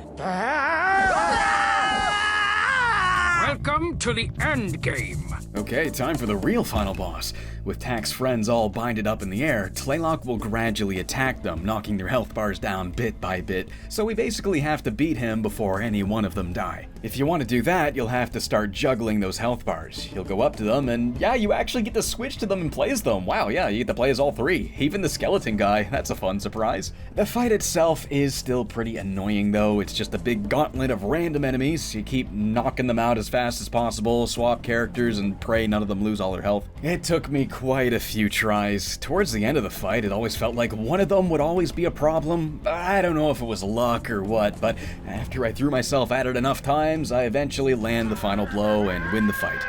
Welcome to the end game. Okay, time for the real final boss. With Tak's friends all binded up in the air, Tlaylock will gradually attack them, knocking their health bars down bit by bit, so we basically have to beat him before any one of them die. If you want to do that, you'll have to start juggling those health bars. You'll go up to them, and yeah, you actually get to switch to them and play as them. Wow, yeah, you get to play as all three. Even the skeleton guy, that's a fun surprise. The fight itself is still pretty annoying though. It's just a big gauntlet of random enemies. You keep knocking them out as fast as possible, swap characters, and pray none of them lose all their health. It took me quite a few tries. Towards the end of the fight, it always felt like one of them would always be a problem. I don't know if it was luck or what, but after I threw myself at it enough times, I eventually land the final blow and win the fight.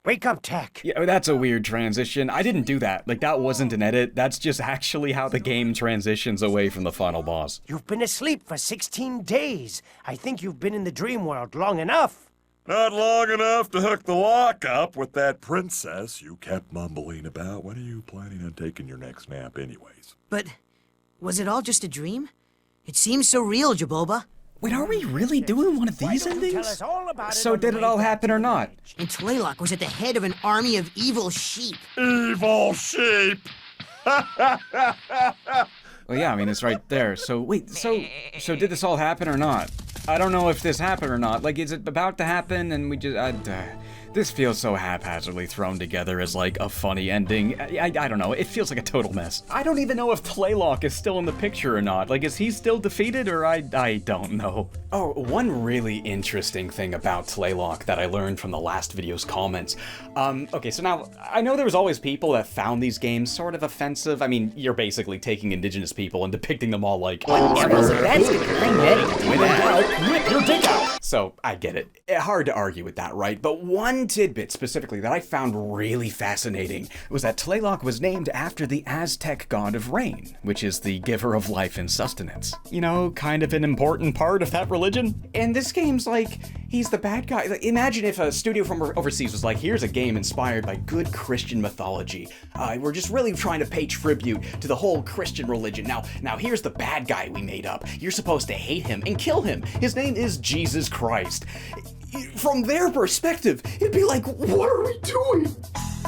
Wake up, Tak. Yeah, that's a weird transition. I didn't do that. Like, that wasn't an edit. That's just actually how the game transitions away from the final boss. You've been asleep for 16 days. I think you've been in the dream world long enough. Not long enough to hook the lock up with that princess you kept mumbling about. When are you planning on taking your next nap anyways? But was it all just a dream? It seems so real, Jabulba. Wait, are we really doing one of these endings? So did it all happen or not? And Tlaylock was at the head of an army of evil sheep. Evil sheep! Well, yeah, I mean, it's right there. So, wait, so did this all happen or not? I don't know if this happened or not. Like, is it about to happen and we just, this feels so haphazardly thrown together as, like, a funny ending. I don't know, it feels like a total mess. I don't even know if Tlaylock is still in the picture or not. Like, is he still defeated or I don't know. Oh, one really interesting thing about Tlaylock that I learned from the last video's comments. Okay, so now, I know there was always people that found these games sort of offensive. I mean, you're basically taking indigenous people and depicting them all like, rip your dick out! So, I get it. Hard to argue with that, right? But one tidbit specifically that I found really fascinating was that Tlaylock was named after the Aztec god of rain, which is the giver of life and sustenance. You know, kind of an important part of that religion. And this game's like, he's the bad guy. Like, imagine if a studio from overseas was like, here's a game inspired by good Christian mythology. We're just really trying to pay tribute to the whole Christian religion. Now here's the bad guy we made up. You're supposed to hate him and kill him. His name is Jesus Christ. From their perspective, it'd be like, what are we doing?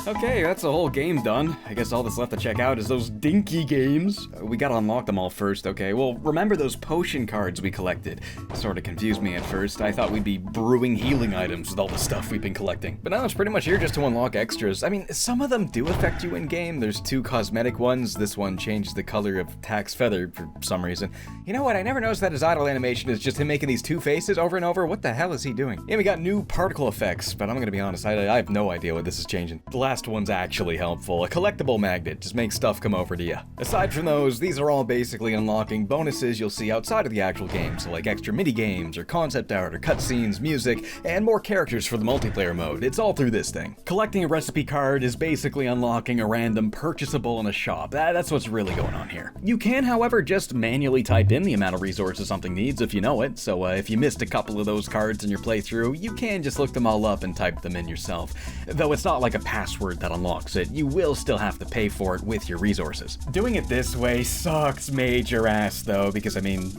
Okay, that's the whole game done. I guess all that's left to check out is those Dinky games. We gotta unlock them all first, okay? Well, remember those potion cards we collected? Sorta confused me at first. I thought we'd be brewing healing items with all the stuff we've been collecting. But now it's pretty much here just to unlock extras. I mean, some of them do affect you in-game. There's 2 cosmetic ones. This one changes the color of Tack's feather for some reason. You know what? I never noticed that his idle animation is just him making these 2 faces over and over. What the hell is he doing? Yeah, we got new particle effects, but I'm gonna be honest, I have no idea what this is changing. The last one's actually helpful. A collectible magnet, just makes stuff come over to you. Aside from those, these are all basically unlocking bonuses you'll see outside of the actual game, so like extra mini-games, or concept art, or cutscenes, music, and more characters for the multiplayer mode. It's all through this thing. Collecting a recipe card is basically unlocking a random purchasable in a shop. That's what's really going on here. You can, however, just manually type in the amount of resources something needs if you know it, so if you missed a couple of those cards in your playthrough, you can just look them all up and type them in yourself. Though it's not like a password that unlocks it, you will still have to pay for it with your resources. Doing it this way sucks major ass though, because I mean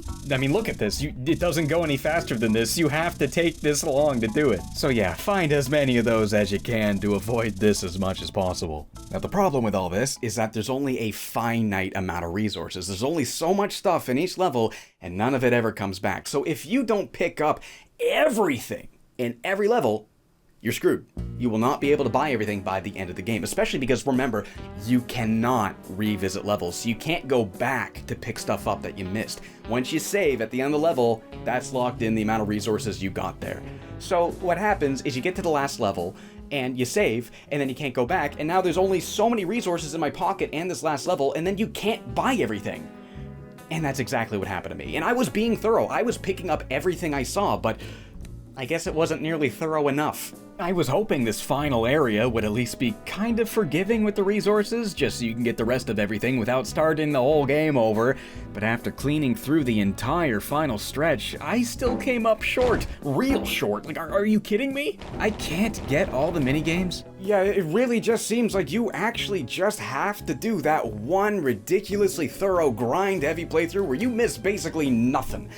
look at this, it doesn't go any faster than this, you have to take this long to do it. So yeah, find as many of those as you can to avoid this as much as possible. Now the problem with all this is that there's only a finite amount of resources, there's only so much stuff in each level, and none of it ever comes back. So if you don't pick up everything in every level, you're screwed. You will not be able to buy everything by the end of the game, especially because, remember, you cannot revisit levels, so you can't go back to pick stuff up that you missed. Once you save at the end of the level, that's locked in the amount of resources you got there. So what happens is you get to the last level, and you save, and then you can't go back, and now there's only so many resources in my pocket and this last level, and then you can't buy everything. And that's exactly what happened to me. And I was being thorough, I was picking up everything I saw, but I guess it wasn't nearly thorough enough. I was hoping this final area would at least be kind of forgiving with the resources, just so you can get the rest of everything without starting the whole game over, but after cleaning through the entire final stretch, I still came up short. Real short. Like, are you kidding me? I can't get all the minigames? Yeah, it really just seems like you actually just have to do that one ridiculously thorough grind-heavy playthrough where you miss basically nothing.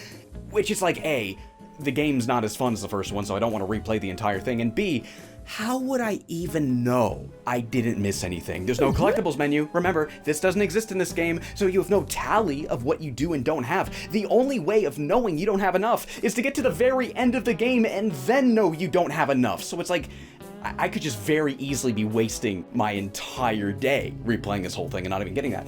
Which is like, A, the game's not as fun as the first one, so I don't want to replay the entire thing, and B, how would I even know I didn't miss anything? There's no collectibles menu. Remember, this doesn't exist in this game, so you have no tally of what you do and don't have. The only way of knowing you don't have enough is to get to the very end of the game and then know you don't have enough. So it's like, I could just very easily be wasting my entire day replaying this whole thing and not even getting that.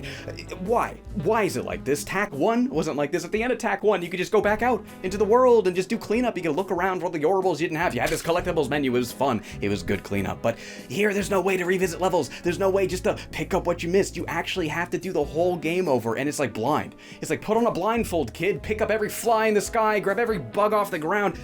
Why? Why is it like this? Tack 1 wasn't like this. At the end of Tack 1, you could just go back out into the world and just do cleanup. You could look around for all the orables you didn't have. You had this collectibles menu. It was fun. It was good cleanup. But here, there's no way to revisit levels. There's no way just to pick up what you missed. You actually have to do the whole game over, and it's like blind. It's like, put on a blindfold, kid. Pick up every fly in the sky. Grab every bug off the ground.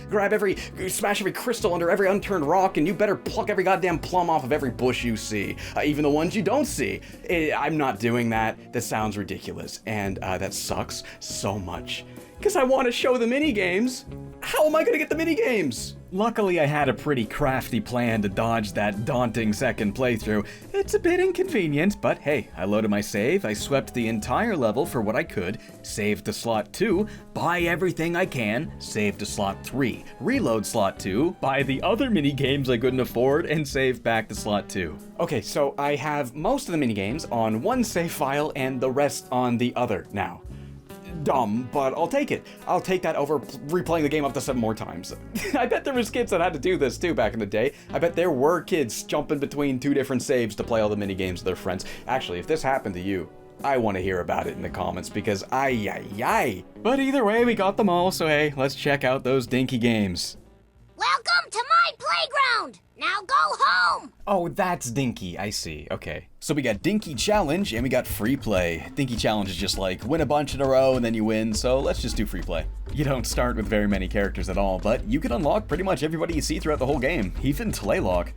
Smash every crystal under every unturned rock, and you better pluck every goddamn plum off of every bush you see, even the ones you don't see. I'm not doing that. That sounds ridiculous, and that sucks so much. Because I want to show the minigames. How am I gonna get the minigames? Luckily, I had a pretty crafty plan to dodge that daunting second playthrough. It's a bit inconvenient, but hey, I loaded my save, I swept the entire level for what I could, saved to slot 2, buy everything I can, save to slot 3, reload slot 2, buy the other minigames I couldn't afford, and save back to slot 2. Okay, so I have most of the minigames on one save file and the rest on the other now. Dumb, but I'll take it. I'll take that over replaying the game up to 7 more times. I bet there was kids that had to do this too back in the day. I bet there were kids jumping between 2 different saves to play all the minigames with their friends. Actually, if this happened to you, I want to hear about it in the comments because ay. But either way, we got them all, so hey, let's check out those Dinky games. Welcome to my playground! Now go home! Oh, that's Dinky, I see, okay. So we got Dinky Challenge and we got Free Play. Dinky Challenge is just like, win a bunch in a row and then you win, so let's just do Free Play. You don't start with very many characters at all, but you can unlock pretty much everybody you see throughout the whole game, even Tlaylock.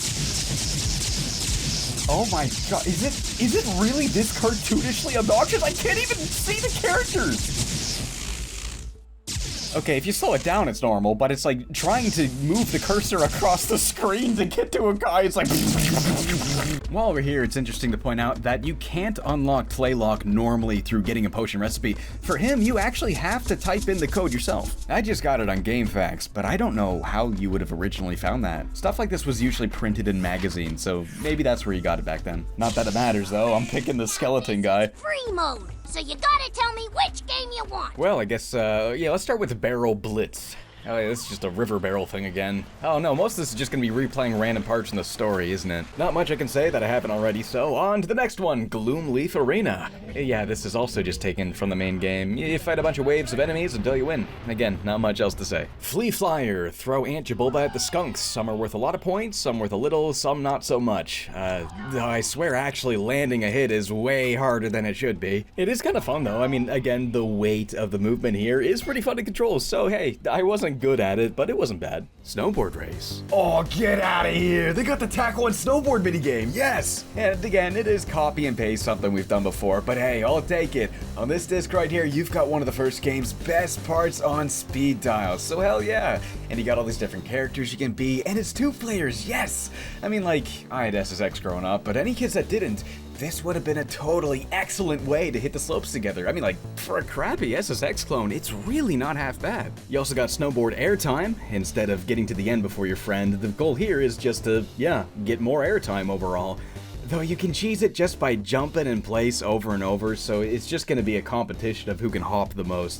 Oh my god, is it really this cartoonishly obnoxious? I can't even see the characters! Okay, if you slow it down, it's normal, but it's like trying to move the cursor across the screen to get to a guy, it's like... While we're here, it's interesting to point out that you can't unlock Tlaylock normally through getting a potion recipe. For him, you actually have to type in the code yourself. I just got it on GameFAQs, but I don't know how you would have originally found that. Stuff like this was usually printed in magazines, so maybe that's where you got it back then. Not that it matters, though. I'm picking the skeleton guy. Free mode, so you gotta tell me which game you want. Well, I guess, yeah, let's start with Barrel Blitz. Oh yeah, this is just a river barrel thing again. Oh no, most of this is just gonna be replaying random parts in the story, isn't it? Not much I can say that I haven't already, so on to the next one, Gloomleaf Arena. Yeah, this is also just taken from the main game. You fight a bunch of waves of enemies until you win. Again, not much else to say. Flea Flyer, throw Aunt Jaboba at the skunks. Some are worth a lot of points, some worth a little, some not so much. I swear actually landing a hit is way harder than it should be. It is kind of fun though. I mean, again, the weight of the movement here is pretty fun to control, so hey, I wasn't good at it, but it wasn't bad. Snowboard race. Oh, get out of here! They got the Tack 1 snowboard minigame, yes! And again, it is copy and paste something we've done before, but hey, I'll take it. On this disc right here, you've got one of the first game's best parts on speed dial, so hell yeah! And you got all these different characters you can be, and it's 2 players, yes! I mean, like, I had SSX growing up, but any kids that didn't, this would have been a totally excellent way to hit the slopes together. I mean, like, for a crappy SSX clone, it's really not half bad. You also got snowboard airtime. Instead of getting to the end before your friend, the goal here is just to, yeah, get more airtime overall. Though you can cheese it just by jumping in place over and over, so it's just gonna be a competition of who can hop the most.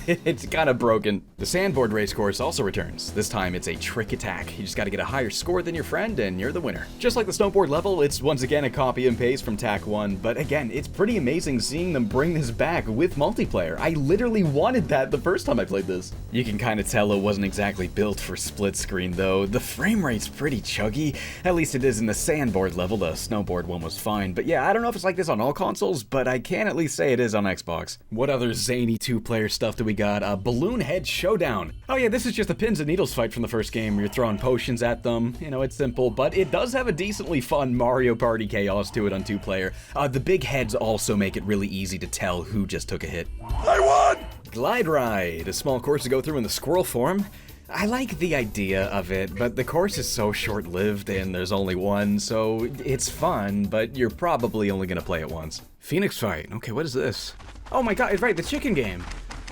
It's kinda broken. The sandboard race course also returns. This time it's a trick attack. You just gotta get a higher score than your friend and you're the winner. Just like the snowboard level, it's once again a copy and paste from Tack 1, but again, it's pretty amazing seeing them bring this back with multiplayer. I literally wanted that the first time I played this. You can kinda tell it wasn't exactly built for split screen though. The frame rate's pretty chuggy. At least it is in the sandboard level. The snowboard one was fine, but yeah, I don't know if it's like this on all consoles, but I can at least say it is on Xbox. What other zany 2-player stuff do we got? Balloon Head Showdown. Oh yeah, this is just a pins and needles fight from the first game. You're throwing potions at them. You know, it's simple, but it does have a decently fun Mario Party chaos to it on 2-player. The big heads also make it really easy to tell who just took a hit. I won! Glide Ride, a small course to go through in the squirrel form. I like the idea of it, but the course is so short-lived and there's only one, so it's fun, but you're probably only gonna play it once. Phoenix Fight. Okay, what is this? Oh my god, it's right, the chicken game.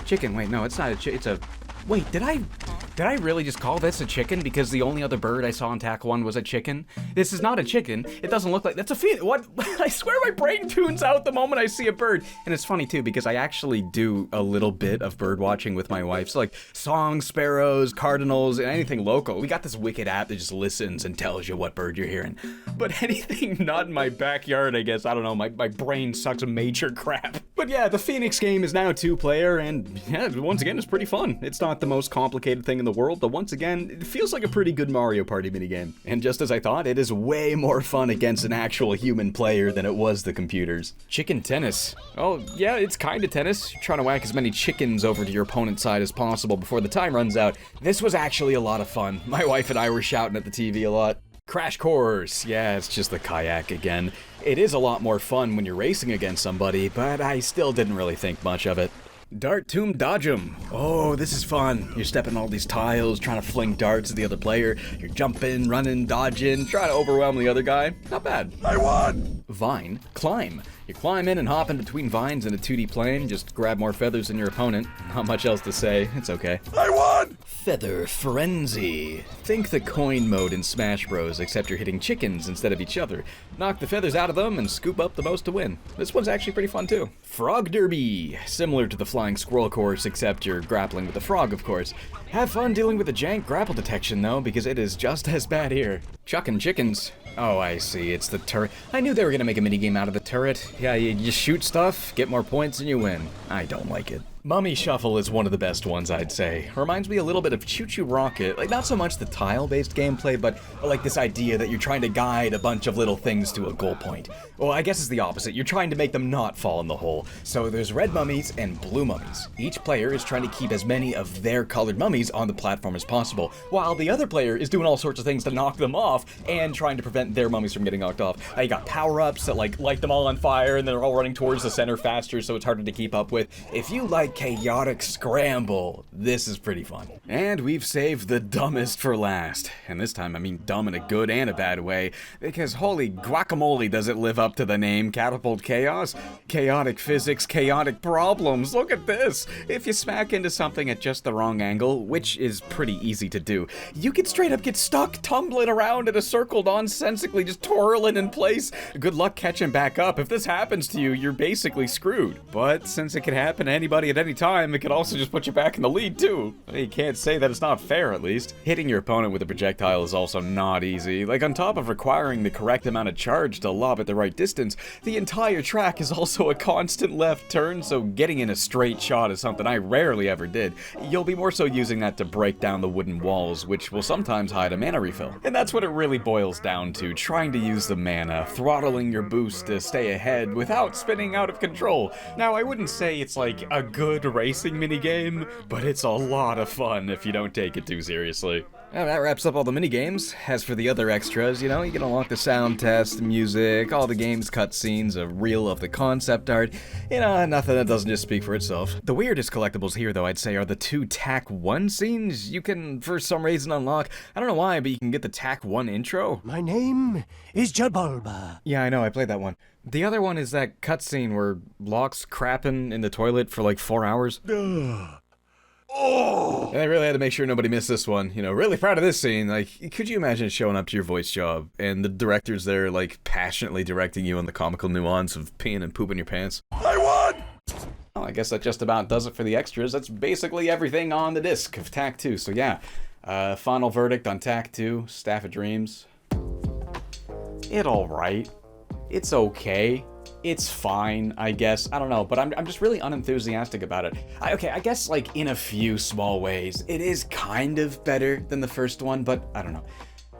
Chicken, wait, no, it's not a chicken, it's a... Wait, did I really just call this a chicken because the only other bird I saw in Tack 1 was a chicken? This is not a chicken. It doesn't look like... That's a phoenix. What? I swear my brain tunes out the moment I see a bird. And it's funny too because I actually do a little bit of bird watching with my wife. So like songs, sparrows, cardinals, and anything local. We got this wicked app that just listens and tells you what bird you're hearing. But anything not in my backyard, I guess, I don't know, my brain sucks major crap. But yeah, the Phoenix game is now 2-player and yeah, once again, it's pretty fun. It's not the most complicated thing in the world, but once again, it feels like a pretty good Mario Party minigame. And just as I thought, it is way more fun against an actual human player than it was the computers. Chicken tennis. Oh, yeah, it's kinda tennis. You're trying to whack as many chickens over to your opponent's side as possible before the time runs out. This was actually a lot of fun. My wife and I were shouting at the TV a lot. Crash Course. Yeah, it's just the kayak again. It is a lot more fun when you're racing against somebody, but I still didn't really think much of it. Dart Tomb Dodge'em. Oh, this is fun. You're stepping all these tiles, trying to fling darts at the other player. You're jumping, running, dodging, trying to overwhelm the other guy. Not bad. I won! Vine Climb. You climb in and hop in between vines in a 2D plane, just grab more feathers than your opponent. Not much else to say, it's okay. I won! Feather Frenzy. Think the coin mode in Smash Bros, except you're hitting chickens instead of each other. Knock the feathers out of them and scoop up the most to win. This one's actually pretty fun too. Frog Derby. Similar to the flying squirrel course, except you're grappling with the frog, of course. Have fun dealing with the jank grapple detection though, because it is just as bad here. Chuckin' chickens. Oh, I see, it's the turret. I knew they were gonna make a minigame out of the turret. Yeah, you shoot stuff, get more points, and you win. I don't like it. Mummy Shuffle is one of the best ones, I'd say. Reminds me a little bit of Choo Choo Rocket. Like, not so much the tile-based gameplay, but like this idea that you're trying to guide a bunch of little things to a goal point. Well, I guess it's the opposite. You're trying to make them not fall in the hole. So there's red mummies and blue mummies. Each player is trying to keep as many of their colored mummies on the platform as possible, while the other player is doing all sorts of things to knock them off and trying to prevent their mummies from getting knocked off. You got power-ups that like light them all on fire, and they're all running towards the center faster, so it's harder to keep up with. If you like chaotic scramble, this is pretty fun. And we've saved the dumbest for last. And this time I mean dumb in a good and a bad way, because holy guacamole does it live up to the name Catapult Chaos? Chaotic physics, chaotic problems, look at this! If you smack into something at just the wrong angle, which is pretty easy to do, you could straight up get stuck tumbling around in a circle nonsensically just twirling in place. Good luck catching back up. If this happens to you, you're basically screwed. But since it can happen to anybody at any time, it could also just put you back in the lead too. You can't say that it's not fair, at least. Hitting your opponent with a projectile is also not easy. Like, on top of requiring the correct amount of charge to lob at the right distance, the entire track is also a constant left turn, so getting in a straight shot is something I rarely ever did. You'll be more so using that to break down the wooden walls, which will sometimes hide a mana refill. And that's what it really boils down to, trying to use the mana, throttling your boost to stay ahead without spinning out of control. Now, I wouldn't say it's like a good racing minigame, but it's a lot of fun if you don't take it too seriously. Well, that wraps up all the minigames. As for the other extras, you can unlock the sound test, music, all the game's cutscenes, a reel of the concept art, nothing that doesn't just speak for itself. The weirdest collectibles here, though, I'd say, are the 2 TAC 1 scenes you can, for some reason, unlock. I don't know why, but you can get the TAC 1 intro. My name is Jabulba. Yeah, I know, I played that one. The other one is that cutscene where Locke's crapping in the toilet for like 4 hours. Oh! And I really had to make sure nobody missed this one. Really proud of this scene. Like, could you imagine showing up to your voice job and the director's there, like, passionately directing you on the comical nuance of peeing and pooping your pants? I won! Well, I guess that just about does it for the extras. That's basically everything on the disc of TAC 2. So yeah, final verdict on TAC 2, Staff of Dreams. It's alright. It's okay. It's fine, I guess. I don't know, but I'm just really unenthusiastic about it. I guess, like, in a few small ways, it is kind of better than the first one, but I don't know.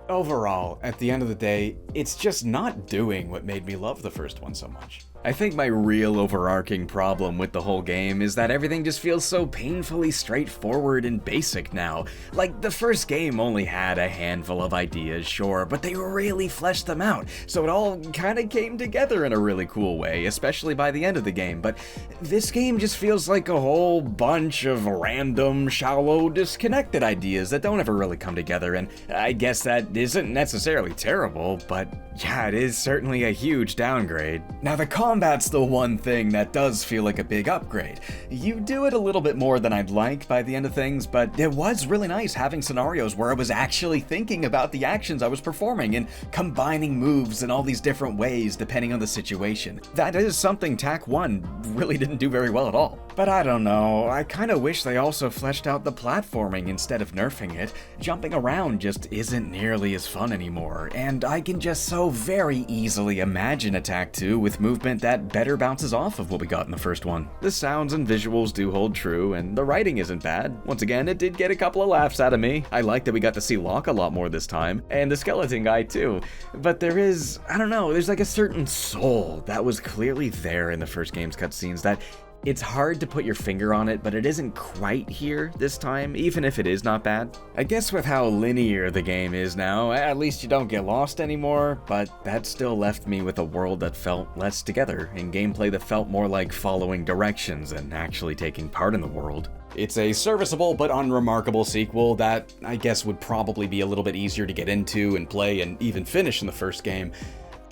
Overall, at the end of the day, it's just not doing what made me love the first one so much. I think my real overarching problem with the whole game is that everything just feels so painfully straightforward and basic now. Like, the first game only had a handful of ideas, sure, but they really fleshed them out, so it all kinda came together in a really cool way, especially by the end of the game. But this game just feels like a whole bunch of random, shallow, disconnected ideas that don't ever really come together, and I guess that isn't necessarily terrible, but yeah, it is certainly a huge downgrade. Now, the combat's the one thing that does feel like a big upgrade. You do it a little bit more than I'd like by the end of things, but it was really nice having scenarios where I was actually thinking about the actions I was performing and combining moves in all these different ways depending on the situation. That is something TAC 1 really didn't do very well at all. But I don't know, I kinda wish they also fleshed out the platforming instead of nerfing it. Jumping around just isn't nearly as fun anymore, and I can just so very easily imagine a TAC 2 with movement that better bounces off of what we got in the first one. The sounds and visuals do hold true, and the writing isn't bad. Once again, it did get a couple of laughs out of me. I like that we got to see Locke a lot more this time, and the skeleton guy too. But there is, I don't know, there's like a certain soul that was clearly there in the first game's cutscenes that It's hard to put your finger on it, but it isn't quite here this time, even if it is not bad. I guess with how linear the game is now, at least you don't get lost anymore, but that still left me with a world that felt less together, and gameplay that felt more like following directions and actually taking part in the world. It's a serviceable but unremarkable sequel that I guess would probably be a little bit easier to get into and play and even finish in the first game.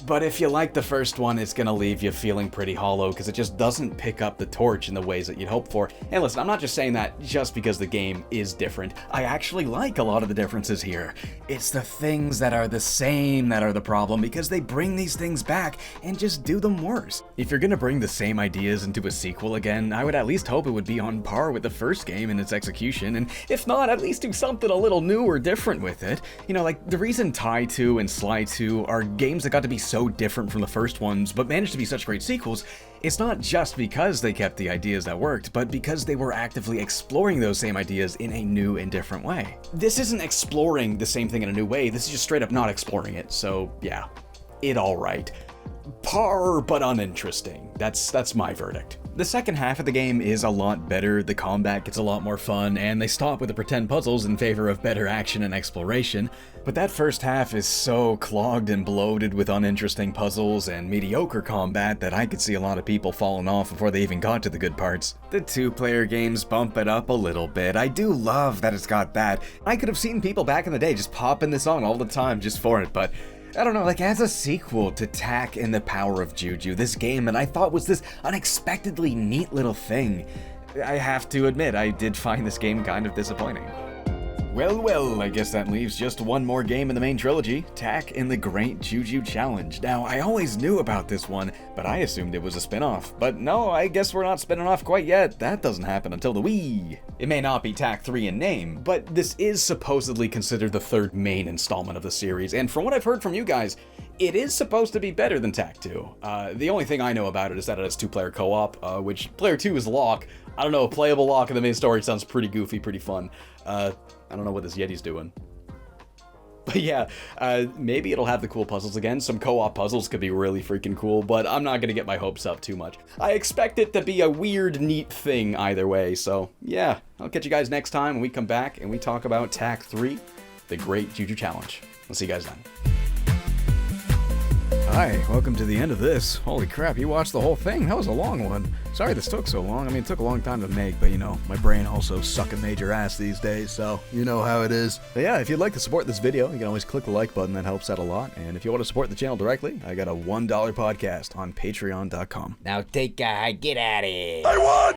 But if you like the first one, it's gonna leave you feeling pretty hollow because it just doesn't pick up the torch in the ways that you'd hope for. And listen, I'm not just saying that just because the game is different. I actually like a lot of the differences here. It's the things that are the same that are the problem because they bring these things back and just do them worse. If you're gonna bring the same ideas into a sequel again, I would at least hope it would be on par with the first game in its execution, and if not, at least do something a little new or different with it. You know, like the reason Tie 2 and Sly 2 are games that got to be so different from the first ones, but managed to be such great sequels, it's not just because they kept the ideas that worked, but because they were actively exploring those same ideas in a new and different way. This isn't exploring the same thing in a new way, this is just straight up not exploring it, so yeah, it alright. Par, but uninteresting. That's my verdict. The second half of the game is a lot better, the combat gets a lot more fun, and they stop with the pretend puzzles in favor of better action and exploration. But that first half is so clogged and bloated with uninteresting puzzles and mediocre combat that I could see a lot of people falling off before they even got to the good parts. The two-player games bump it up a little bit. I do love that it's got that. I could have seen people back in the day just popping this on all the time just for it, but I don't know, like as a sequel to Tak and the Power of Juju, this game that I thought was this unexpectedly neat little thing, I have to admit, I did find this game kind of disappointing. Well, I guess that leaves just one more game in the main trilogy, Tak and the Great Juju Challenge. Now, I always knew about this one, but I assumed it was a spin-off. But no, I guess we're not spinning off quite yet. That doesn't happen until the Wii. It may not be Tak 3 in name, but this is supposedly considered the third main installment of the series, and from what I've heard from you guys, it is supposed to be better than Tak 2. The only thing I know about it is that it has two-player co-op, which player 2 is Locke. I don't know, a playable Locke in the main story sounds pretty goofy, pretty fun. I don't know what this Yeti's doing. But yeah, maybe it'll have the cool puzzles again. Some co-op puzzles could be really freaking cool, but I'm not gonna get my hopes up too much. I expect it to be a weird, neat thing either way, so yeah. I'll catch you guys next time when we come back and we talk about Tak 3, the Great Juju Challenge. I'll see you guys then. Hi, welcome to the end of this. Holy crap, you watched the whole thing? That was a long one. Sorry this took so long. I mean, it took a long time to make, but you know, my brain also sucking major ass these days, so you know how it is. But yeah, if you'd like to support this video, you can always click the like button, that helps out a lot. And if you want to support the channel directly, I got a $1 podcast on patreon.com. Now get at it. I won!